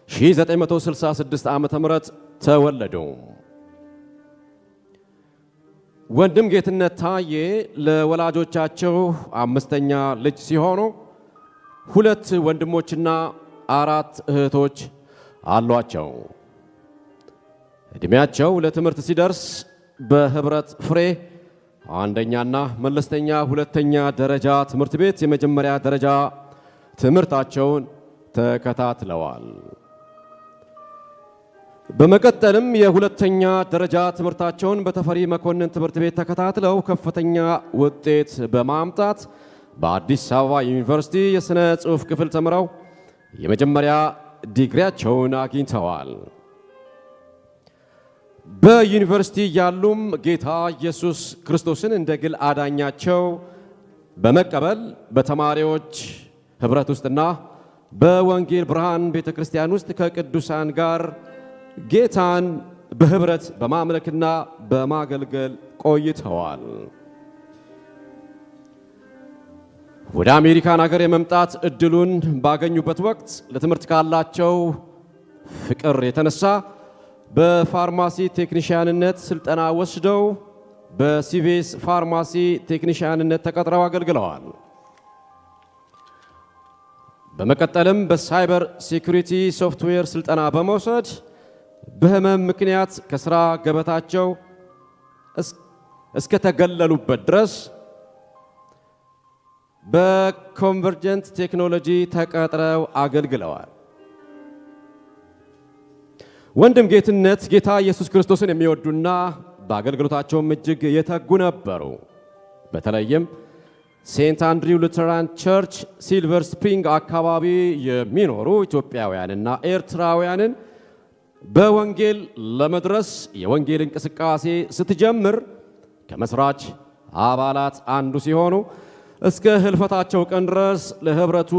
[SPEAKER 10] 1966 ዓ.ም ተወለዱ። ወንድም ጌትነት ታዬ ለወላጆቻቸው አምስተኛ ልጅ ሲሆኑ 2 ወንድሞችና 4 እህቶች አሏቸው። እድሜያቸው ለትምህርት ሲደርስ በህብረት ፍሬ አንደኛና መለስተኛ ሁለተኛ ደረጃ ትምህርት ቤት የመጀመሪያ ደረጃ ትምህርታቸውን ተከታትለዋል። በመቀጠልም የሁለተኛ ደረጃ ትምህርታቸውን በተፈሪ መኮንን ትምህርት ቤት ተከታትለው ከፍተኛ ውጤት በማምጣት በአዲስ አበባ ዩኒቨርሲቲ የሥነ ጽሑፍ ክፍል ተምረው የመጀመሪያ ዲግሪያቸውን አግኝተዋል። በዩኒቨርሲቲ ያሉም ጌታ ኢየሱስ ክርስቶስን እንደ ግል አዳኛቸው በመቀበል በተማሪዎች ህብረት ውስጥና በወንጌል ብርሃን ቤተክርስቲያን ውስጥ ከቅዱሳን ጋር ጌታን በህብረት በማምለክና በማገልገል ቆይተዋል። ወደ አሜሪካን ሀገር የመምጣት እድሉን ባገኙበት ወቅት ለትምህርት ካላቸው ፍቅር የተነሳ በፋርማሲ ቴክኒሽያንነት ስልጠና ወስደው በሲቪስ ፋርማሲ ቴክኒሽያንነት ተቀጥረው አገልግለዋል። በመቀጠልም በሳይበር ሴኩሪቲ ሶፍትዌር ስልጠና በመውሰድ በህመም ምክንያት ከስራ ገበታቸው እስከ ተገለሉበት ድረስ በኮንቨርጀንት ቴክኖሎጂ ተቀጥረው አገልግለዋል። ወንድም ጌትነት ጌታ ኢየሱስ ክርስቶስን የሚወዱና በአገልግሎታቸውም እጅግ የተጉ ነበሩ። በተለይም ሴንት አንድሪው ሉተራን ቸርች ሲልቨር ስፕሪንግ አካባቢ የሚኖሩ ኢትዮጵያውያንና ኤርትራውያንን በወንጌል ለመድረስ የወንጌል እንቅስቃሴ ስትጀምር ከመስራች አባላት አንዱ ሲሆኑ እስከ ህልፈታቸው ቀን ድረስ ለህብረቱ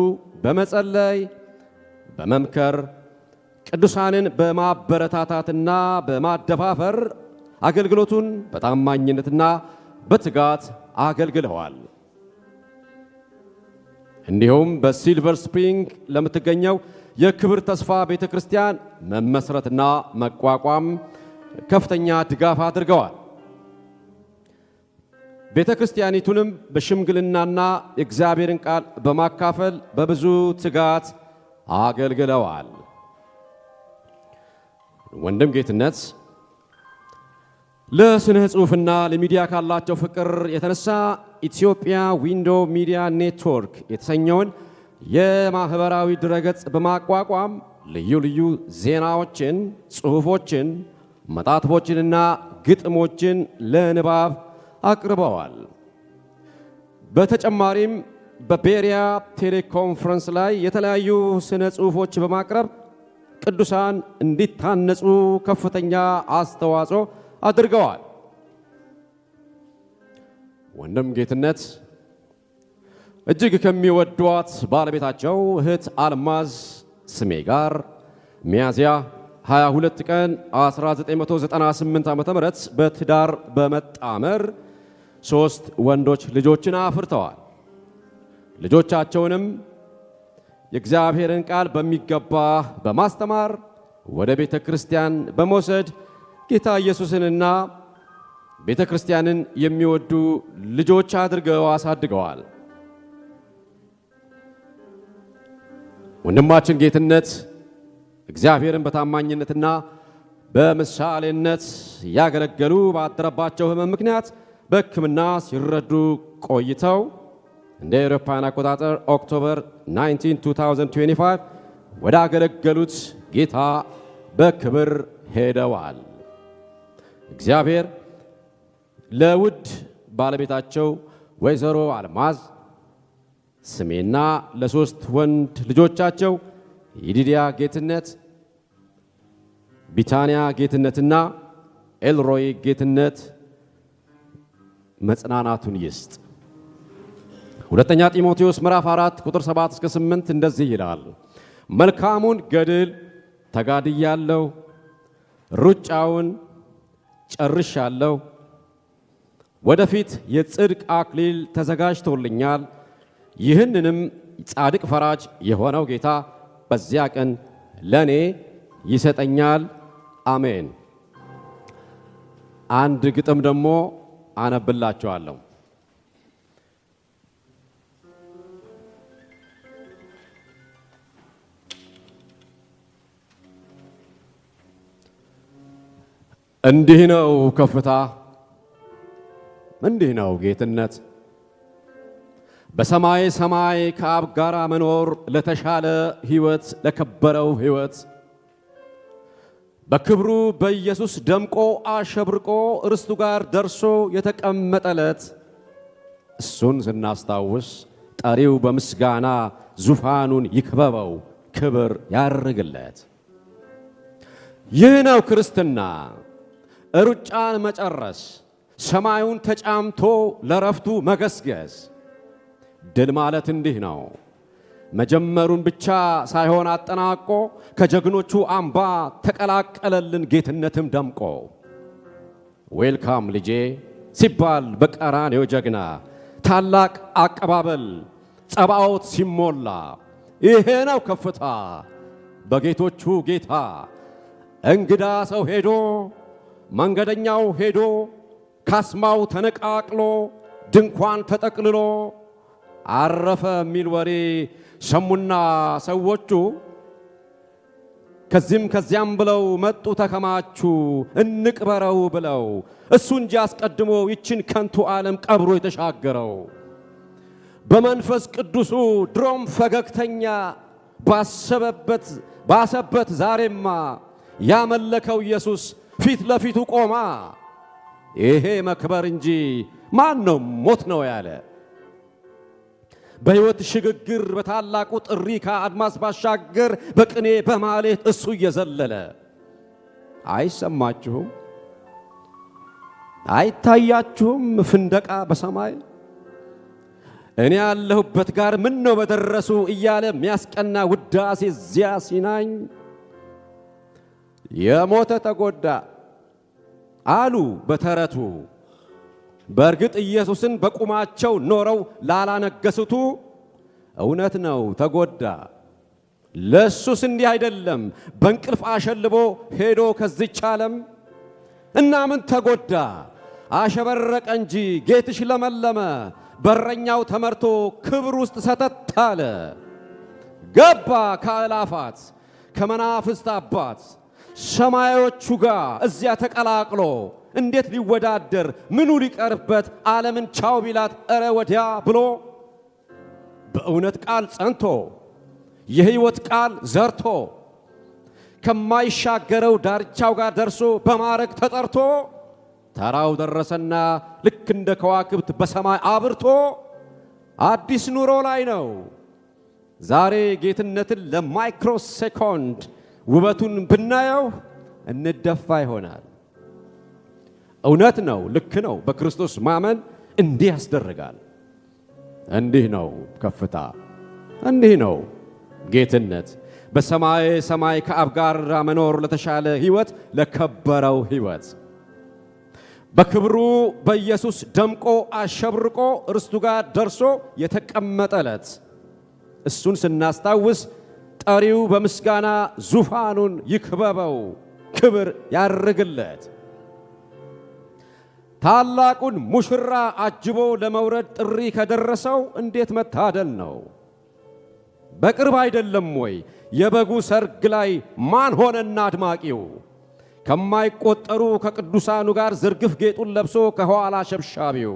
[SPEAKER 10] በመጸለይ በመምከር ቅዱሳንን በማበረታታትና በማደፋፈር አገልግሎቱን በታማኝነትና በትጋት አገልግለዋል። እንዲሁም በሲልቨር ስፕሪንግ ለምትገኘው የክብር ተስፋ ቤተክርስቲያን መመስረትና መቋቋም ከፍተኛ ድጋፍ አድርገዋል። ቤተክርስቲያኒቱንም በሽምግልናና የእግዚአብሔርን ቃል በማካፈል በብዙ ትጋት አገልግለዋል። ወንድም ጌትነት ለስነ ጽሑፍና ለሚዲያ ካላቸው ፍቅር የተነሳ ኢትዮጵያ ዊንዶ ሚዲያ ኔትወርክ የተሰኘውን የማህበራዊ ድረገጽ በማቋቋም ልዩ ልዩ ዜናዎችን፣ ጽሑፎችን፣ መጣጥፎችንና ግጥሞችን ለንባብ አቅርበዋል። በተጨማሪም በቤሪያ ቴሌኮንፈረንስ ላይ የተለያዩ ስነ ጽሑፎች በማቅረብ ቅዱሳን እንዲታነጹ ከፍተኛ አስተዋጽኦ አድርገዋል። ወንድም ጌትነት እጅግ ከሚወዷት ባለቤታቸው እህት አልማዝ ስሜ ጋር ሚያዝያ 22 ቀን 1998 ዓ.ም በትዳር በመጣመር 3 ወንዶች ልጆችን አፍርተዋል። ልጆቻቸውንም የእግዚአብሔርን ቃል በሚገባ በማስተማር ወደ ቤተ ክርስቲያን በመውሰድ ጌታ ኢየሱስንና ቤተ ክርስቲያንን የሚወዱ ልጆች አድርገው አሳድገዋል። ወንድማችን ጌትነት እግዚአብሔርን በታማኝነትና በምሳሌነት ያገለገሉ ባደረባቸው ሕመም ምክንያት በሕክምና ሲረዱ ቆይተው እንደ አውሮፓውያን አቆጣጠር ኦክቶበር 19 2025 ወደ አገለገሉት ጌታ በክብር ሄደዋል። እግዚአብሔር ለውድ ባለቤታቸው ወይዘሮ አልማዝ ስሜና ለ3 ወንድ ልጆቻቸው ይዲዲያ ጌትነት፣ ቢታንያ ጌትነትና ኤልሮይ ጌትነት መጽናናቱን ይስጥ። ሁለተኛ ጢሞቴዎስ ምዕራፍ 4 ቁጥር 7 እስከ 8 እንደዚህ ይላል። መልካሙን ገድል ተጋድያለሁ፣ ሩጫውን ጨርሻለሁ፣ ወደፊት የጽድቅ አክሊል ተዘጋጅቶልኛል። ይህንንም ጻድቅ ፈራጅ የሆነው ጌታ በዚያ ቀን ለኔ ይሰጠኛል። አሜን። አንድ ግጥም ደግሞ አነብላችኋለሁ። እንዲህ ነው ከፍታ፣ እንዲህ ነው ጌትነት፣ በሰማይ ሰማይ ከአብ ጋር መኖር ለተሻለ ሕይወት፣ ለከበረው ሕይወት በክብሩ በኢየሱስ ደምቆ አሸብርቆ እርስቱ ጋር ደርሶ የተቀመጠለት እሱን ስናስታውስ ጠሪው በምስጋና ዙፋኑን ይክበበው፣ ክብር ያርግለት። ይህ ነው ክርስትና፣ ሩጫን መጨረስ፣ ሰማዩን ተጫምቶ ለረፍቱ መገስገስ። ድል ማለት እንዲህ ነው፣ መጀመሩን ብቻ ሳይሆን አጠናቆ ከጀግኖቹ አምባ ተቀላቀለልን ጌትነትም ደምቆ። ዌልካም ልጄ ሲባል በቀራንዮ ጀግና ታላቅ አቀባበል ጸባዖት ሲሞላ። ይሄ ነው ከፍታ በጌቶቹ ጌታ። እንግዳ ሰው ሄዶ መንገደኛው ሄዶ ካስማው ተነቃቅሎ ድንኳን ተጠቅልሎ አረፈ የሚል ወሬ ሰሙና ሰዎቹ ከዚህም ከዚያም ብለው መጡ ተከማቹ እንቅበረው ብለው። እሱ እንጂ አስቀድሞ ይችን ከንቱ ዓለም ቀብሮ የተሻገረው በመንፈስ ቅዱሱ ድሮም ፈገግተኛ ባሰበት ዛሬማ ያመለከው ኢየሱስ ፊት ለፊቱ ቆማ። ይሄ መክበር እንጂ ማን ነው ሞት ነው ያለ? በሕይወት ሽግግር በታላቁ ጥሪ ከአድማስ ባሻገር በቅኔ በማሌት እሱ እየዘለለ አይሰማችሁም? አይታያችሁም ፍንደቃ በሰማይ? እኔ ያለሁበት ጋር ምን ነው በደረሱ እያለ የሚያስቀና ውዳሴ እዚያ ሲናኝ የሞተ ተጎዳ አሉ በተረቱ። በእርግጥ ኢየሱስን በቁማቸው ኖረው ላላነገሱቱ እውነት ነው ተጎዳ። ለሱስ እንዲህ አይደለም በእንቅልፍ አሸልቦ ሄዶ ከዚች ዓለም እና ምን ተጎዳ? አሸበረቀ እንጂ ጌትሽ ለመለመ፣ በረኛው ተመርቶ ክብር ውስጥ ሰተት አለ። ገባ ከአእላፋት ከመናፍስት አባት ሰማዮቹ ጋር እዚያ ተቀላቅሎ እንዴት ሊወዳደር ምኑ ሊቀርበት ዓለምን ቻው ቢላት እረ ወዲያ ብሎ በእውነት ቃል ጸንቶ የሕይወት ቃል ዘርቶ ከማይሻገረው ዳርቻው ጋር ደርሶ በማረግ ተጠርቶ ተራው ደረሰና ልክ እንደ ከዋክብት በሰማይ አብርቶ አዲስ ኑሮ ላይ ነው። ዛሬ ጌትነትን ለማይክሮ ሴኮንድ ውበቱን ብናየው እንደፋ ይሆናል። እውነት ነው፣ ልክ ነው። በክርስቶስ ማመን እንዲህ ያስደርጋል። እንዲህ ነው ከፍታ፣ እንዲህ ነው ጌትነት። በሰማይ ሰማይ ከአብ ጋር መኖር ለተሻለ ሕይወት፣ ለከበረው ሕይወት በክብሩ በኢየሱስ ደምቆ አሸብርቆ ርስቱ ጋር ደርሶ የተቀመጠለት እሱን ስናስታውስ ጠሪው በምስጋና ዙፋኑን ይክበበው፣ ክብር ያርግለት። ታላቁን ሙሽራ አጅቦ ለመውረድ ጥሪ ከደረሰው እንዴት መታደል ነው! በቅርብ አይደለም ወይ የበጉ ሰርግ ላይ ማን ሆነና አድማቂው? ከማይቆጠሩ ከቅዱሳኑ ጋር ዝርግፍ ጌጡን ለብሶ ከኋላ ሸብሻቢው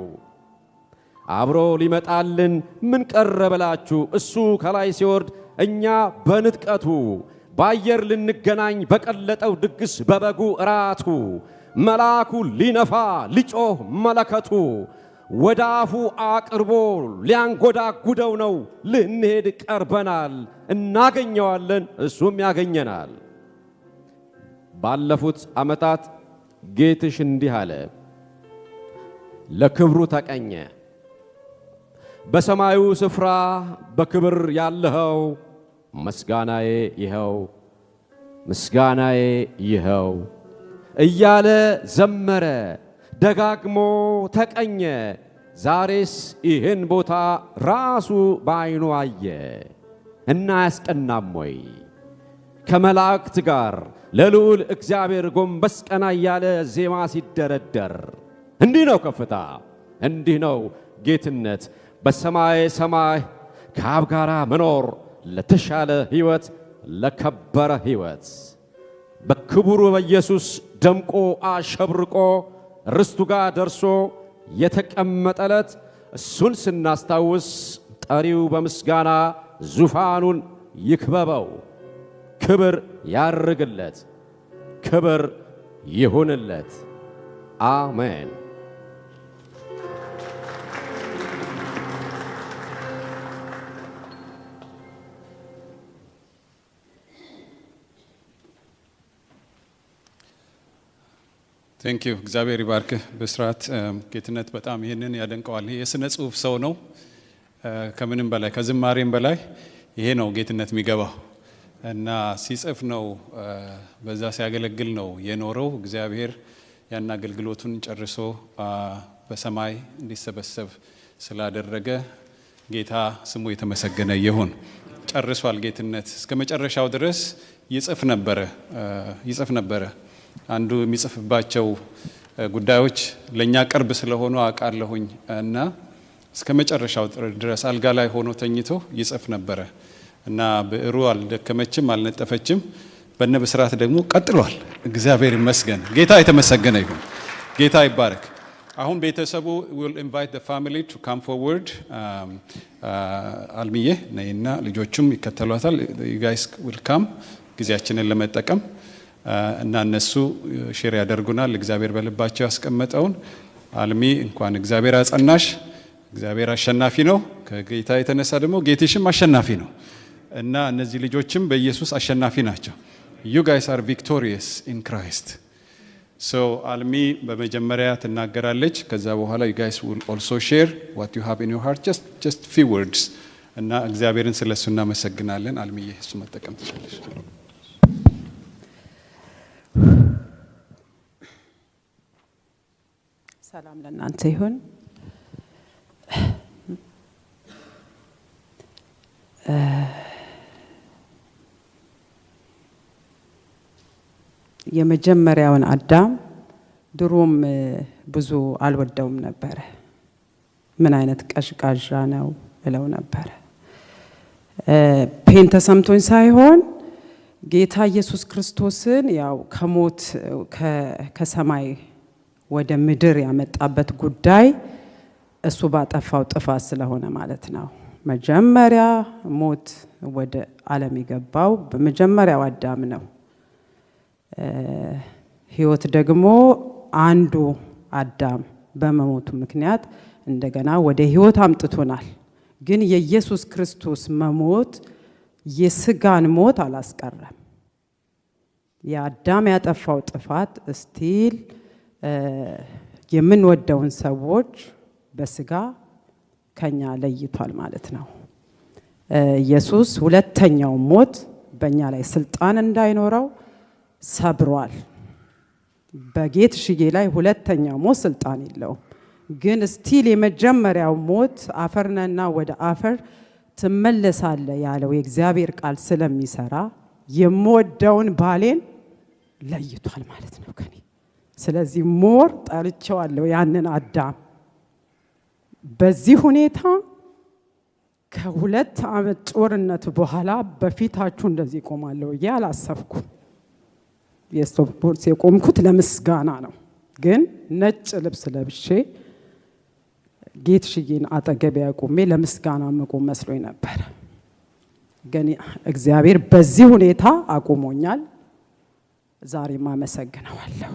[SPEAKER 10] አብሮ ሊመጣልን ምን ቀረ ብላችሁ እሱ ከላይ ሲወርድ እኛ በንጥቀቱ በአየር ልንገናኝ በቀለጠው ድግስ በበጉ እራቱ መልአኩ ሊነፋ ሊጮህ መለከቱ ወደ አፉ አቅርቦ ሊያንጎዳጉደው ነው። ልንሄድ ቀርበናል፣ እናገኘዋለን፣ እሱም ያገኘናል። ባለፉት ዓመታት ጌትሽ እንዲህ አለ፣ ለክብሩ ተቀኘ። በሰማዩ ስፍራ በክብር ያለኸው ምስጋናዬ ይኸው፣ ምስጋናዬ ይኸው እያለ ዘመረ፣ ደጋግሞ ተቀኘ። ዛሬስ ይህን ቦታ ራሱ በዓይኑ አየ እና ያስቀናም ወይ? ከመላእክት ጋር ለልዑል እግዚአብሔር ጎንበስ ቀና እያለ ዜማ ሲደረደር። እንዲህ ነው ከፍታ፣ እንዲህ ነው ጌትነት። በሰማይ ሰማይ ከአብ ጋር መኖር ለተሻለ ሕይወት፣ ለከበረ ሕይወት በክቡሩ በኢየሱስ ደምቆ አሸብርቆ ርስቱ ጋር ደርሶ የተቀመጠለት እሱን ስናስታውስ ጠሪው በምስጋና ዙፋኑን ይክበበው፣ ክብር ያርግለት፣ ክብር ይሁንለት። አሜን።
[SPEAKER 1] ቴንክ ዩ። እግዚአብሔር ይባርክህ ብስራት። ጌትነት በጣም ይህንን ያደንቀዋል። ይሄ የሥነ ጽሑፍ ሰው ነው። ከምንም በላይ ከዝማሬም በላይ ይሄ ነው ጌትነት የሚገባው እና ሲጽፍ ነው፣ በዛ ሲያገለግል ነው የኖረው። እግዚአብሔር ያን አገልግሎቱን ጨርሶ በሰማይ እንዲሰበሰብ ስላደረገ ጌታ ስሙ የተመሰገነ ይሁን። ጨርሷል። ጌትነት እስከ መጨረሻው ድረስ ይጽፍ ነበረ። አንዱ የሚጽፍባቸው ጉዳዮች ለኛ ቅርብ ስለሆኑ አውቃለሁኝ እና እስከ መጨረሻው ድረስ አልጋ ላይ ሆኖ ተኝቶ ይጽፍ ነበረ እና ብዕሩ አልደከመችም፣ አልነጠፈችም። በነ ብስራት ደግሞ ቀጥሏል። እግዚአብሔር ይመስገን። ጌታ የተመሰገነ ይሁን። ጌታ ይባረክ። አሁን ቤተሰቡ will invite the family to come forward. አልሚዬ ነይና ልጆቹም ይከተሏታል። you guys will come ጊዜያችንን ለመጠቀም እና እነሱ ሼር ያደርጉናል እግዚአብሔር በልባቸው ያስቀመጠውን። አልሚ እንኳን እግዚአብሔር አጸናሽ። እግዚአብሔር አሸናፊ ነው። ከጌታ የተነሳ ደግሞ ጌትሽም አሸናፊ ነው እና እነዚህ ልጆችም በኢየሱስ አሸናፊ ናቸው። you guys are victorious in Christ. So Almi በመጀመሪያ ትናገራለች ከዛ በኋላ you guys will also share what you have in your heart, just few words. እና እግዚአብሔርን ስለሱ እናመሰግናለን። አልሚዬ እሱ መጠቀም ትችላለሽ።
[SPEAKER 11] ሰላም ለእናንተ ይሁን። የመጀመሪያውን አዳም ድሮም ብዙ አልወደውም ነበር። ምን አይነት ቀዥቃዣ ነው ብለው ነበር። ፔን ተሰምቶኝ ሳይሆን ጌታ ኢየሱስ ክርስቶስን ያው ከሞት ከሰማይ ወደ ምድር ያመጣበት ጉዳይ እሱ ባጠፋው ጥፋት ስለሆነ ማለት ነው። መጀመሪያ ሞት ወደ ዓለም የገባው በመጀመሪያው አዳም ነው። ሕይወት ደግሞ አንዱ አዳም በመሞቱ ምክንያት እንደገና ወደ ሕይወት አምጥቶናል። ግን የኢየሱስ ክርስቶስ መሞት የስጋን ሞት አላስቀረም። የአዳም ያጠፋው ጥፋት ስቲል የምንወደውን ሰዎች በስጋ ከኛ ለይቷል ማለት ነው። ኢየሱስ ሁለተኛው ሞት በእኛ ላይ ስልጣን እንዳይኖረው ሰብሯል። በጌትሽዬ ላይ ሁለተኛው ሞት ስልጣን የለውም። ግን ስቲል የመጀመሪያው ሞት አፈርነና ወደ አፈር ትመለሳለ ያለው የእግዚአብሔር ቃል ስለሚሰራ የምወደውን ባሌን ለይቷል ማለት ነው ከኔ። ስለዚህ ሞር ጠርቼዋለሁ ያንን አዳም። በዚህ ሁኔታ ከ2 ዓመት ጦርነት በኋላ በፊታችሁ እንደዚህ ቆማለሁ ብዬ አላሰብኩም። የስቶፕቦርስ የቆምኩት ለምስጋና ነው። ግን ነጭ ልብስ ለብሼ ጌትሽዬን አጠገቤ ቆሜ ለምስጋና መቆም መስሎኝ ነበር። ግን እግዚአብሔር በዚህ ሁኔታ አቆሞኛል። ዛሬም አመሰግነዋለሁ።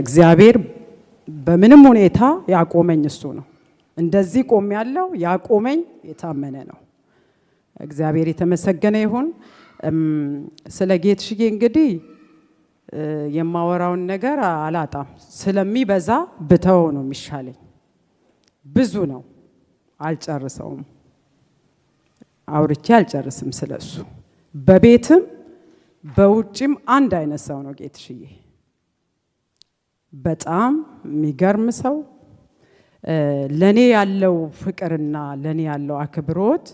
[SPEAKER 11] እግዚአብሔር በምንም ሁኔታ ያቆመኝ እሱ ነው። እንደዚህ ቆም ያለው ያቆመኝ የታመነ ነው። እግዚአብሔር የተመሰገነ ይሁን። ስለ ጌትሽዬ እንግዲህ የማወራውን ነገር አላጣም። ስለሚበዛ ብተው ነው የሚሻለኝ። ብዙ ነው፣ አልጨርሰውም። አውርቼ አልጨርስም ስለሱ። በቤትም በውጭም አንድ አይነት ሰው ነው ጌትሽዬ። በጣም የሚገርም ሰው። ለኔ ያለው ፍቅርና ለኔ ያለው አክብሮት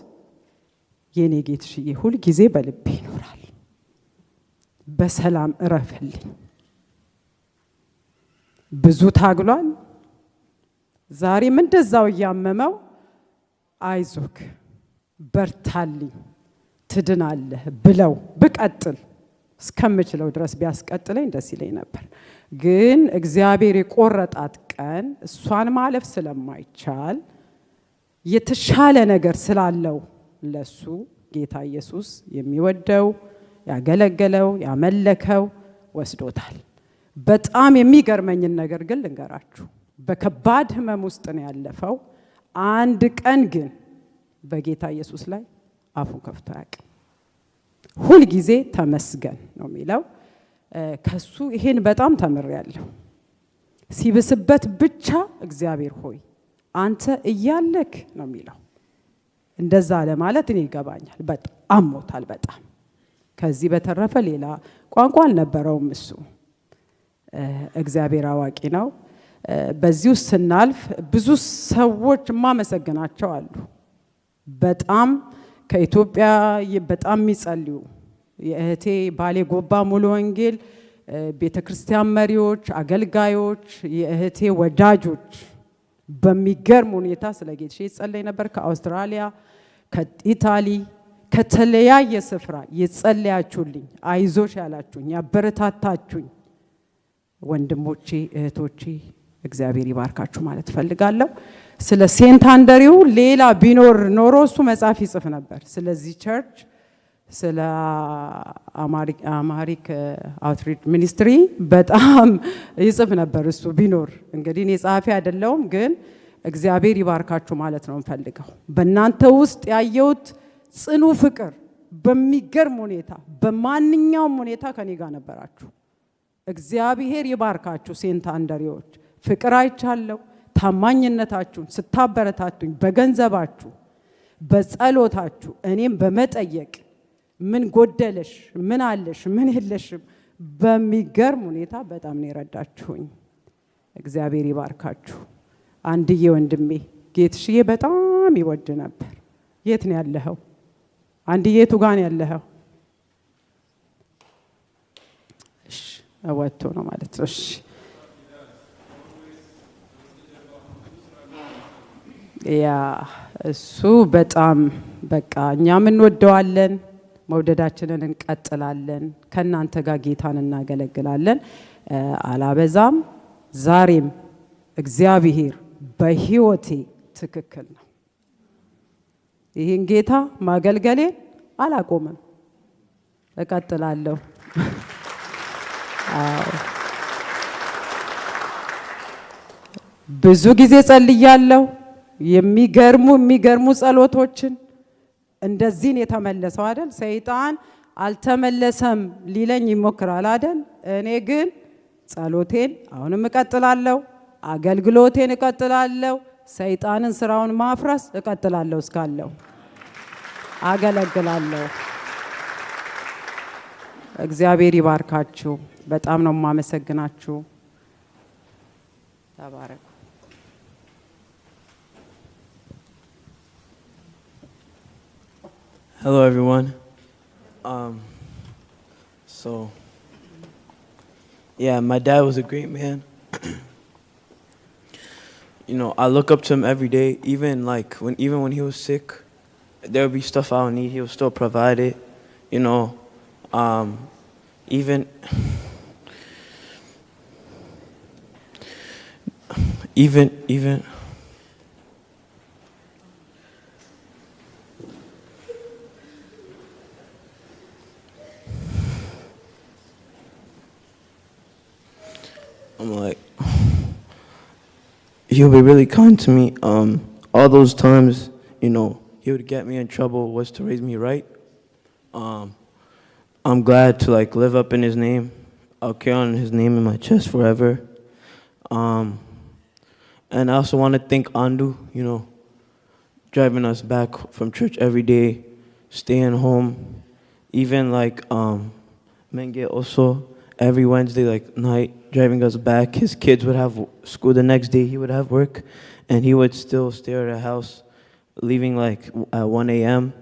[SPEAKER 11] የኔ ጌትሽዬ ሁል ጊዜ በልቤ ይኖራል። በሰላም እረፍልኝ። ብዙ ታግሏል። ዛሬም እንደዛው እያመመው አይዞክ በርታልኝ ትድናለህ ብለው ብቀጥል እስከምችለው ድረስ ቢያስቀጥለኝ ደስ ይለኝ ነበር። ግን እግዚአብሔር የቆረጣት ቀን እሷን ማለፍ ስለማይቻል የተሻለ ነገር ስላለው ለሱ ጌታ ኢየሱስ የሚወደው ያገለገለው ያመለከው ወስዶታል። በጣም የሚገርመኝን ነገር ግን ልንገራችሁ። በከባድ ህመም ውስጥ ነው ያለፈው። አንድ ቀን ግን በጌታ ኢየሱስ ላይ አፉን ከፍቶ አያውቅም። ሁል ጊዜ ተመስገን ነው የሚለው። ከሱ ይሄን በጣም ተምሬያለሁ። ሲብስበት ብቻ እግዚአብሔር ሆይ አንተ እያለክ ነው የሚለው። እንደዛ ለማለት እኔ ይገባኛል። በጣም ሞታል በጣም። ከዚህ በተረፈ ሌላ ቋንቋ አልነበረውም እሱ። እግዚአብሔር አዋቂ ነው። በዚህ ውስጥ ስናልፍ ብዙ ሰዎች ማመሰግናቸው አሉ። በጣም ከኢትዮጵያ በጣም የሚጸልዩ የእህቴ ባሌ ጎባ ሙሉ ወንጌል ቤተክርስቲያን መሪዎች፣ አገልጋዮች፣ የእህቴ ወዳጆች በሚገርም ሁኔታ ስለ ጌትሽዬ ይጸለይ ነበር። ከአውስትራሊያ፣ ከኢታሊ፣ ከተለያየ ስፍራ የጸለያችሁልኝ፣ አይዞሽ ያላችሁኝ፣ ያበረታታችሁኝ ወንድሞቼ እህቶቼ እግዚአብሔር ይባርካችሁ ማለት ፈልጋለሁ። ስለ ሴንት አንድሪው ሌላ ቢኖር ኖሮ እሱ መጽሐፍ ይጽፍ ነበር። ስለዚህ ቸርች፣ ስለ አማሪክ አውትሪች ሚኒስትሪ በጣም ይጽፍ ነበር እሱ ቢኖር። እንግዲህ እኔ ጸሐፊ አይደለሁም፣ ግን እግዚአብሔር ይባርካችሁ ማለት ነው እንፈልገው። በእናንተ ውስጥ ያየሁት ጽኑ ፍቅር፣ በሚገርም ሁኔታ በማንኛውም ሁኔታ ከኔ ጋር ነበራችሁ። እግዚአብሔር ይባርካችሁ ሴንት አንደሪዎች። ፍቅር አይቻለሁ፣ ታማኝነታችሁን ስታበረታቱኝ በገንዘባችሁ፣ በጸሎታችሁ፣ እኔም በመጠየቅ ምን ጎደለሽ፣ ምን አለሽ፣ ምን የለሽም በሚገርም ሁኔታ በጣም ነው የረዳችሁኝ። እግዚአብሔር ይባርካችሁ። አንድዬ ወንድሜ ጌትሽዬ በጣም ይወድ ነበር። የት ነው ያለኸው? አንድዬ የቱ ጋር ነው ያለኸው? እሺ ወጥቶ ነው ማለት ነው። እሺ ያ እሱ በጣም በቃ እኛም እንወደዋለን፣ መውደዳችንን እንቀጥላለን። ከእናንተ ጋር ጌታን እናገለግላለን። አላበዛም። ዛሬም እግዚአብሔር በህይወቴ ትክክል ነው። ይህን ጌታ ማገልገሌን አላቆምም፣ እቀጥላለሁ። ብዙ ጊዜ ጸልያለሁ። የሚገርሙ ጸሎቶችን እንደዚህ ነው የተመለሰው አይደል? ሰይጣን አልተመለሰም ሊለኝ ይሞክራል አይደል? እኔ ግን ጸሎቴን አሁንም እቀጥላለሁ፣ አገልግሎቴን እቀጥላለሁ፣ ሰይጣንን ስራውን ማፍረስ እቀጥላለሁ፣ እስካለሁ አገለግላለሁ። እግዚአብሔር ይባርካችሁ። በጣም ነው የማመሰግናችሁ። ተባረኩ።
[SPEAKER 12] Hello, everyone. My dad was a great man. I look up to him every day. Even when he was sick, there would be stuff I would need. He would still provide it. Even. I'm like, he would be really kind to me. All those times, he would get me in trouble was to raise me right. I'm glad to live up in his name. I'll carry on his name in my chest forever. And I also want to thank Andu, driving us back from church every day, staying home. Even Menge also, every Wednesday night, driving us back. His kids would have school the next day. He would have work, and he would still stay at our house, leaving at 1 a.m.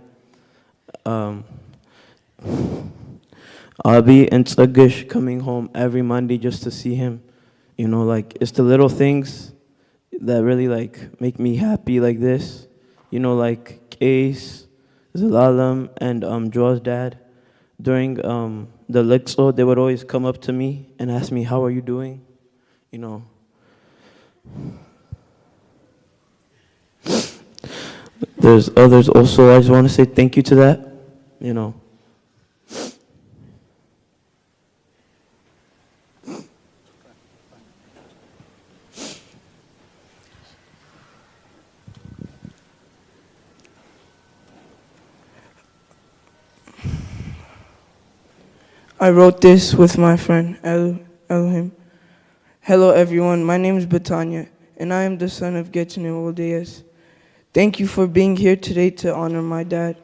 [SPEAKER 12] Abi and Tsagish coming home every Monday just to see him. It's the little things that really make me happy like this. Case, Zalalam, and Joa's dad. During the Lixo, they would always come up to me and ask me, how are you doing? There's others also. I just want to say thank you to that.
[SPEAKER 13] I wrote this with my friend Elohim. Hello everyone, my name is Betania, and I am the son of Getchene Oldeyes. Thank you for being here today to honor my dad.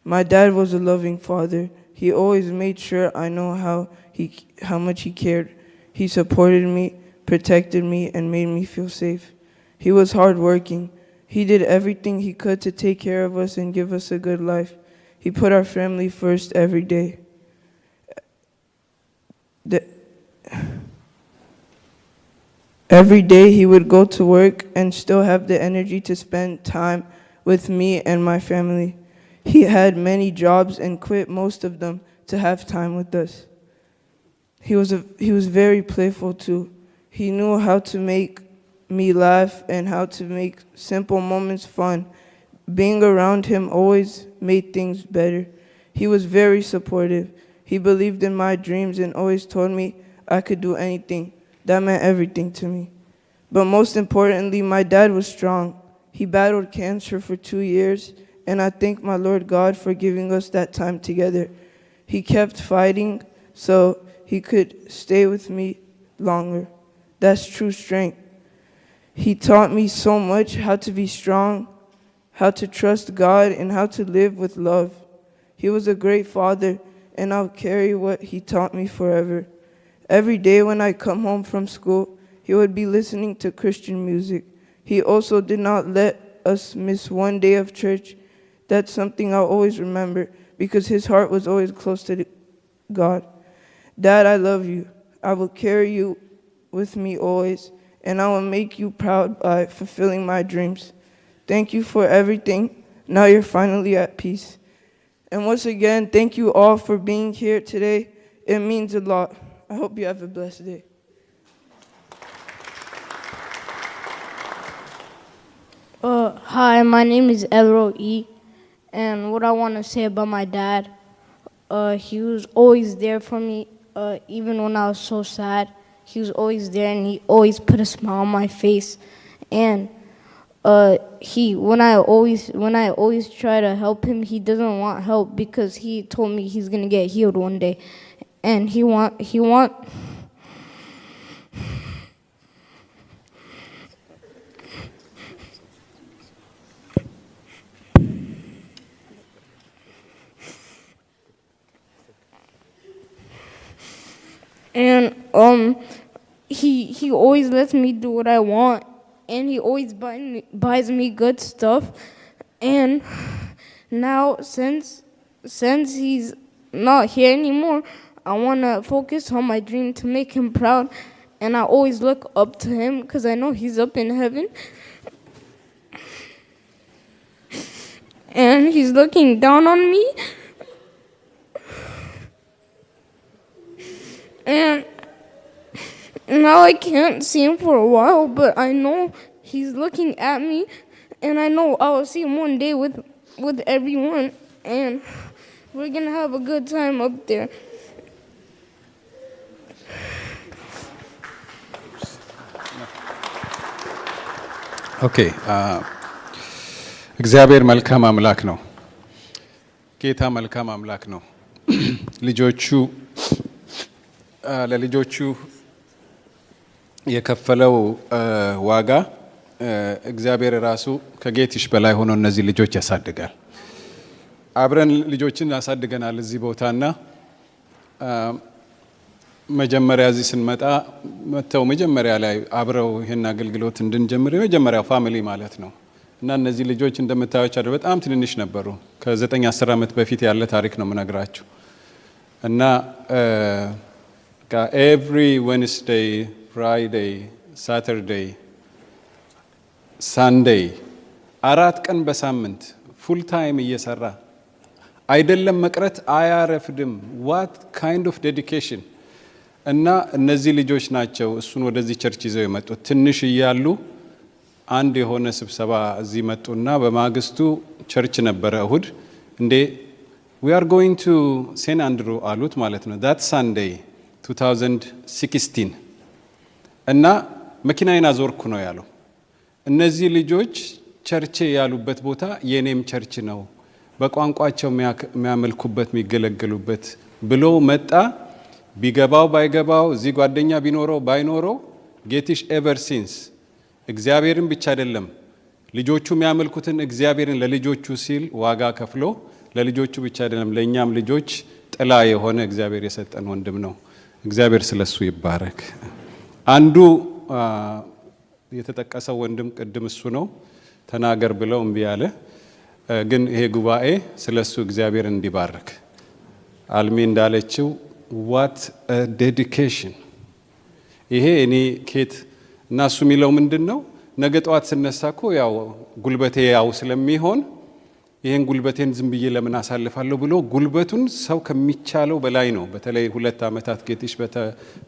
[SPEAKER 13] My dad was a loving father. He always made sure I know how much he cared. He supported me, protected me, and made me feel safe. He was hardworking. He did everything he could to take care of us and give us a good life. He put our family first every day. Every day he would go to work and still have the energy to spend time with me and my family. He had many jobs and quit most of them to have time with us. He was very playful too. He knew how to make me laugh and how to make simple moments fun. Being around him always made things better. He was very supportive. He believed in my dreams and always told me I could do anything. That meant everything to me. But most importantly, my dad was strong. He battled cancer for 2 years and I thank my Lord God for giving us that time together. He kept fighting so he could stay with me longer. That's true strength. He taught me so much, how to be strong, how to trust God, and how to live with love. He was a great father, and I'll carry what he taught me forever. Every day when I come home from school, he would be listening to Christian music. He also did not let us miss one day of church. That's something I'll always remember, because his heart was always close to God. Dad, I love you. I will carry you with me always, and I will make you proud by fulfilling my dreams. Thank you for everything. Now you're finally at peace. And once again, thank you all for being here today. It means a lot. I hope you have a blessed day.
[SPEAKER 14] Hi, my name is Elro E. And what I want to say about my dad, he was always there for me, even when I was so sad. He was always there, and he always put a smile on my face. And when I always try to help him, he doesn't want help, because he told me he's gonna get healed one day, and he want. And he always lets me do what I want, and he always buys me good stuff. And now, since he's not here anymore, I want to focus on my dream to make him proud. And I always look up to him, because I know he's up in heaven. And he's looking down on me. And now I can't see him for a while, but I know he's looking at me, and I know I will see him one day with everyone, and we're gonna have a good time up there.
[SPEAKER 3] ኦኬ እግዚአብሔር መልካም አምላክ ነው። ጌታ መልካም አምላክ ነው። ለልጆቹ የከፈለው ዋጋ እግዚአብሔር ራሱ ከጌትሽ በላይ ሆኖ እነዚህ ልጆች ያሳድጋል። አብረን ልጆችን ያሳድገናል እዚህ ቦታና መጀመሪያ እዚህ ስንመጣ መተው መጀመሪያ ላይ አብረው ይሄን አገልግሎት እንድንጀምር የመጀመሪያው ፋሚሊ ማለት ነው። እና እነዚህ ልጆች እንደምታዩቸው በጣም ትንንሽ ነበሩ። ከ9-10 ዓመት በፊት ያለ ታሪክ ነው የምነግራችሁ። እና every Wednesday, Friday, Saturday, Sunday 4 ቀን በሳምንት ፉል ታይም እየሰራ አይደለም መቅረት አያረፍድም። what kind of dedication! እና እነዚህ ልጆች ናቸው እሱን ወደዚህ ቸርች ይዘው የመጡት። ትንሽ እያሉ አንድ የሆነ ስብሰባ እዚህ መጡና በማግስቱ ቸርች ነበረ እሁድ። እንዴ we are going to St. Andrew አሉት ማለት ነው። that Sunday 2016 እና መኪናዬን አዞርኩ ነው ያለው። እነዚህ ልጆች ቸርች ያሉበት ቦታ የኔም ቸርች ነው፣ በቋንቋቸው የሚያመልኩበት የሚገለገሉበት ብሎ መጣ። ቢገባው ባይገባው እዚህ ጓደኛ ቢኖረው ባይኖረው ጌትሽ ኤቨር ሲንስ እግዚአብሔርን ብቻ አይደለም ልጆቹ የሚያመልኩትን እግዚአብሔርን ለልጆቹ ሲል ዋጋ ከፍሎ ለልጆቹ ብቻ አይደለም ለኛም ልጆች ጥላ የሆነ እግዚአብሔር የሰጠን ወንድም ነው። እግዚአብሔር ስለሱ ይባረክ። አንዱ የተጠቀሰው ወንድም ቅድም እሱ ነው። ተናገር ብለው እምቢ አለ። ግን ይሄ ጉባኤ ስለሱ እግዚአብሔር እንዲባረክ አልሚ እንዳለችው what a dedication! ይሄ እኔ ኬት እና እሱ የሚለው ምንድነው? ነገ ጠዋት ስነሳ እኮ ያው ጉልበቴ ያው ስለሚሆን ይሄን ጉልበቴን ዝም ብዬ ለምን አሳልፋለሁ ብሎ ጉልበቱን ሰው ከሚቻለው በላይ ነው። በተለይ 2 ዓመታት ጌትሽ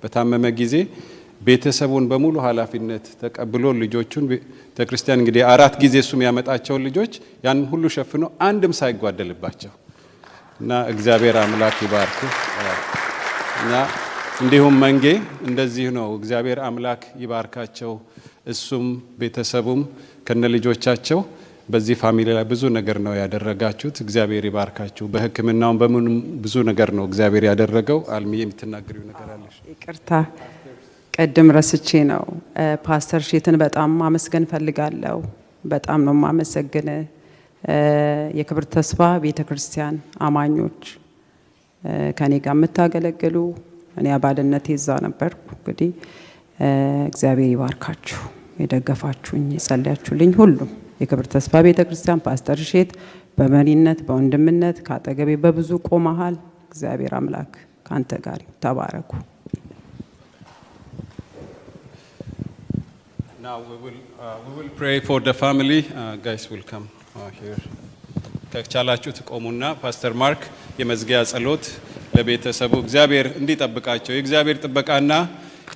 [SPEAKER 3] በታመመ ጊዜ ቤተሰቡን በሙሉ ኃላፊነት ተቀብሎ ልጆቹን ተክርስቲያን እንግዲህ 4 ጊዜ እሱም ያመጣቸው ልጆች ያን ሁሉ ሸፍኖ አንድም ሳይጓደልባቸው እና እግዚአብሔር አምላክ ይባርክ። እና እንዲሁም መንጌ እንደዚህ ነው። እግዚአብሔር አምላክ ይባርካቸው። እሱም ቤተሰቡም ከነ ልጆቻቸው በዚህ ፋሚሊ ላይ ብዙ ነገር ነው ያደረጋችሁት። እግዚአብሔር ይባርካችሁ። በሕክምናውም በምንም ብዙ ነገር ነው እግዚአብሔር ያደረገው። አልሚ የምትናገሪው ነገር አለሽ?
[SPEAKER 11] ይቅርታ ቀደም ረስቼ ነው። ፓስተር ሼትን በጣም ማመስገን ፈልጋለሁ። በጣም ነው ማመሰግን። የክብር ተስፋ ቤተክርስቲያን አማኞች ከኔ ጋር የምታገለግሉ እኔ አባልነቴ እዛ ነበርኩ። እንግዲህ እግዚአብሔር ይባርካችሁ። የደገፋችሁኝ የጸለያችሁልኝ ሁሉ የክብር ተስፋ ቤተክርስቲያን ፓስተር ሼት በመሪነት በወንድምነት ካጠገቤ በብዙ ቆመሃል። እግዚአብሔር አምላክ ካንተ ጋር ተባረኩ።
[SPEAKER 3] Now we will pray for the family. Guys will come here. ከቻላችሁ ትቆሙና ፓስተር ማርክ የመዝጊያ ጸሎት ለቤተሰቡ እግዚአብሔር እንዲጠብቃቸው የእግዚአብሔር ጥበቃና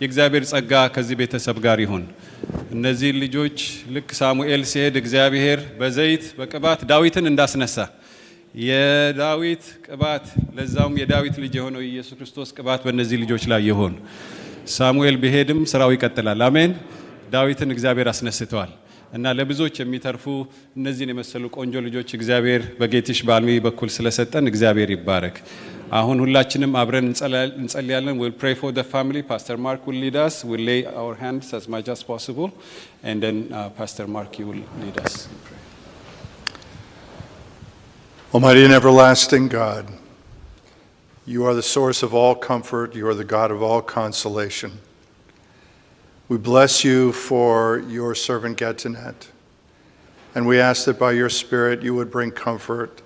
[SPEAKER 3] የእግዚአብሔር ጸጋ ከዚህ ቤተሰብ ጋር ይሁን። እነዚህ ልጆች ልክ ሳሙኤል ሲሄድ እግዚአብሔር በዘይት በቅባት ዳዊትን እንዳስነሳ የዳዊት ቅባት ለዛውም የዳዊት ልጅ የሆነው ኢየሱስ ክርስቶስ ቅባት በእነዚህ ልጆች ላይ ይሁን። ሳሙኤል ቢሄድም ስራው ይቀጥላል። አሜን። ዳዊትን እግዚአብሔር አስነስተዋል እና ለብዙዎች የሚተርፉ እነዚህን የመሰሉ ቆንጆ ልጆች እግዚአብሔር በጌትሽ በአልሚ በኩል ስለሰጠን እግዚአብሔር ይባረክ። አሁን ሁላችንም አብረን እንጸልያለን። We'll pray for the family. Pastor Mark will lead us. We'll lay our hands as much as possible and then Pastor Mark you will lead us in prayer.
[SPEAKER 2] Almighty and everlasting God, you are the source of all comfort. You are the God of all consolation. We bless you for your servant Getinet, and we ask that by your Spirit you would bring comfort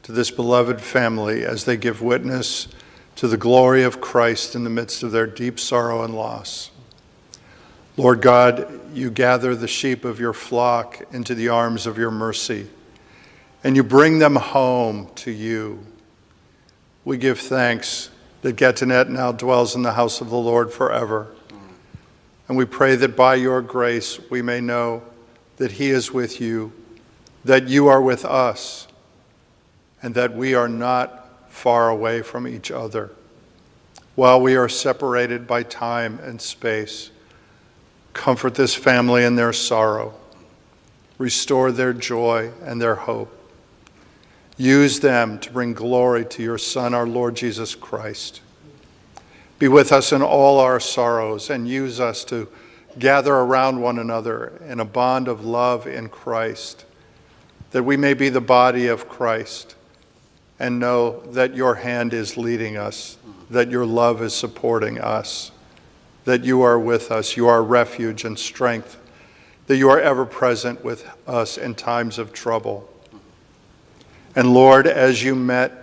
[SPEAKER 2] to this beloved family as they give witness to the glory of Christ in the midst of their deep sorrow and loss. Lord God, you gather the sheep of your flock into the arms of your mercy, and you bring them home to you. We give thanks that Getinet now dwells in the house of the Lord forever. And we pray that by your grace we may know that he is with you, that you are with us, and that we are not far away from each other. While we are separated by time and space, comfort this family in their sorrow, restore their joy and their hope. Use them to bring glory to your Son, our Lord Jesus Christ. Be with us in all our sorrows and use us to gather around one another in a bond of love in Christ, that we may be the body of Christ and know that your hand is leading us, that your love is supporting us, that you are with us, you are refuge and strength, that you are ever present with us in times of trouble. And Lord, as you met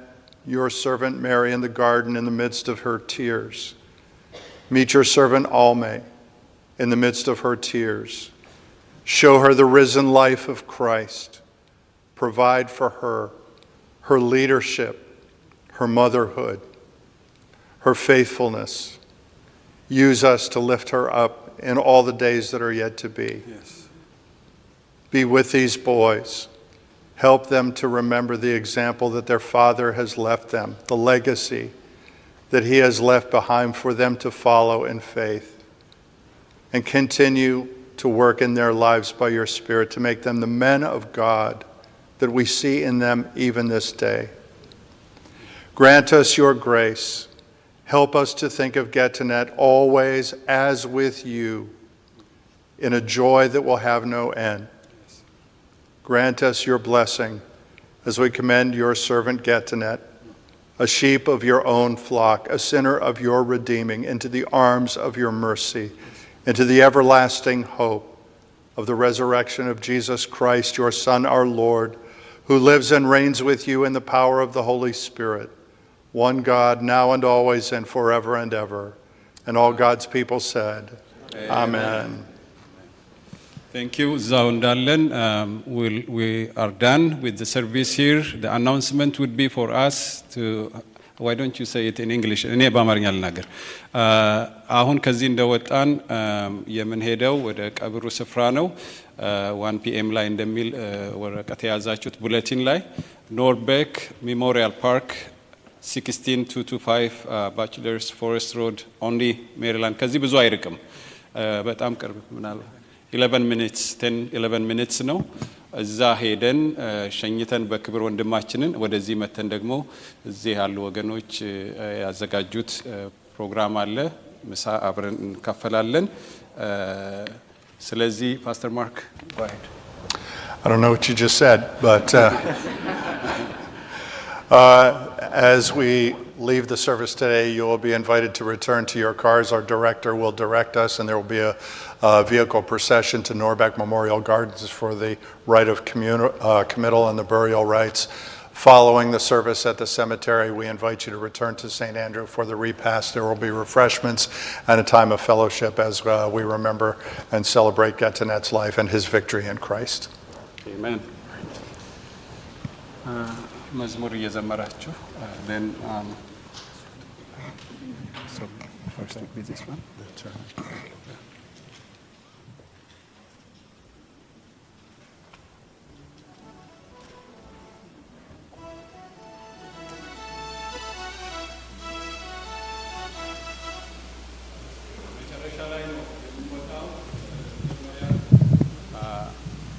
[SPEAKER 2] your servant Mary in the garden in the midst of her tears, meet your servant Alme in the midst of her tears. Show her the risen life of Christ. Provide for her her leadership, her motherhood, her faithfulness. Use us to lift her up in all the days that are yet to be.
[SPEAKER 3] Yes.
[SPEAKER 2] Be with these boys. Help them to remember the example that their father has left them, the legacy that he has left behind for them to follow in faith. And continue to work in their lives by your Spirit to make them the men of God that we see in them even this day. Grant us your grace. Help us to think of Getinet always as with you, in a joy that will have no end. Grant us your blessing as we commend your servant Getinet, a sheep of your own flock, a sinner of your redeeming, into the arms of your mercy, into the everlasting hope of the resurrection of Jesus Christ, your Son, our Lord, who lives and reigns with you in the power of the Holy Spirit, one God, now and always and forever and ever. And all God's people said, Amen.
[SPEAKER 3] Thank you. እዛው እንዳለን we are done with the service here. The announcement would be for us to why don't you say it in English? እኔ በአማርኛ ልናገር። አሁን ከዚህ እንደወጣን የምንሄደው ወደ ቀብሩ ስፍራ ነው። 1 PM ላይ እንደሚል ወረቀት የያዛችሁት ቡሌቲን ላይ ኖርቤክ ሜሞሪያል ፓርክ 16225 ባችለርስ ፎሬስት ሮድ ኦንሊ ሜሪላንድ። ከዚህ ብዙ አይርቅም፣ በጣም ቅርብ ምናልባት 11 minutes ነው።
[SPEAKER 1] እዛ ሄደን ሸኝተን በክብር ወንድማችንን ወደዚህ መተን ደግሞ እዚህ ያሉ ወገኖች ያዘጋጁት ፕሮግራም አለ። ምሳ አብረን እንካፈላለን። ስለዚህ ፓስተር ማርክ go ahead.
[SPEAKER 2] I don't know what you just said, but as we leave the service today, you will be invited to return to your cars. Our director will direct us, and there will be a vehicle procession to Norbeck Memorial Gardens for the rite of committal and the burial rites. Following the service at the cemetery, we invite you to return to St. Andrew for the repast. There will be refreshments and a time of fellowship as we remember and celebrate Getanet's life and his victory in Christ.
[SPEAKER 1] Amen. መዝሙር እየዘመራችሁ then so first would be this one.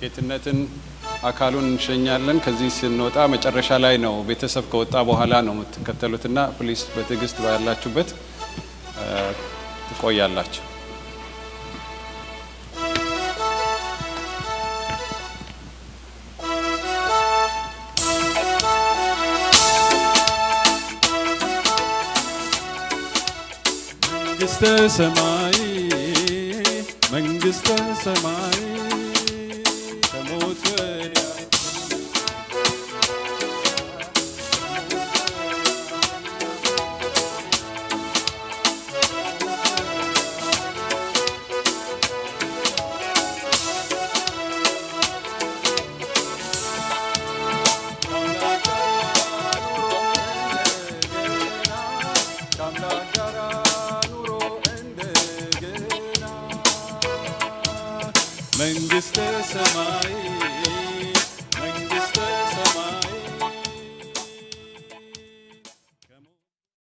[SPEAKER 1] ጌትነትን አካሉን እንሸኛለን። ከዚህ ስንወጣ መጨረሻ ላይ ነው ቤተሰብ ከወጣ በኋላ ነው የምትከተሉትና ፕሊስ በትዕግስት ባላችሁበት ትቆያላችሁ። መንግሥተ ሰማይ መንግሥተ ሰማይ ከሞት ወዲያ መንግሥተ ሰማይ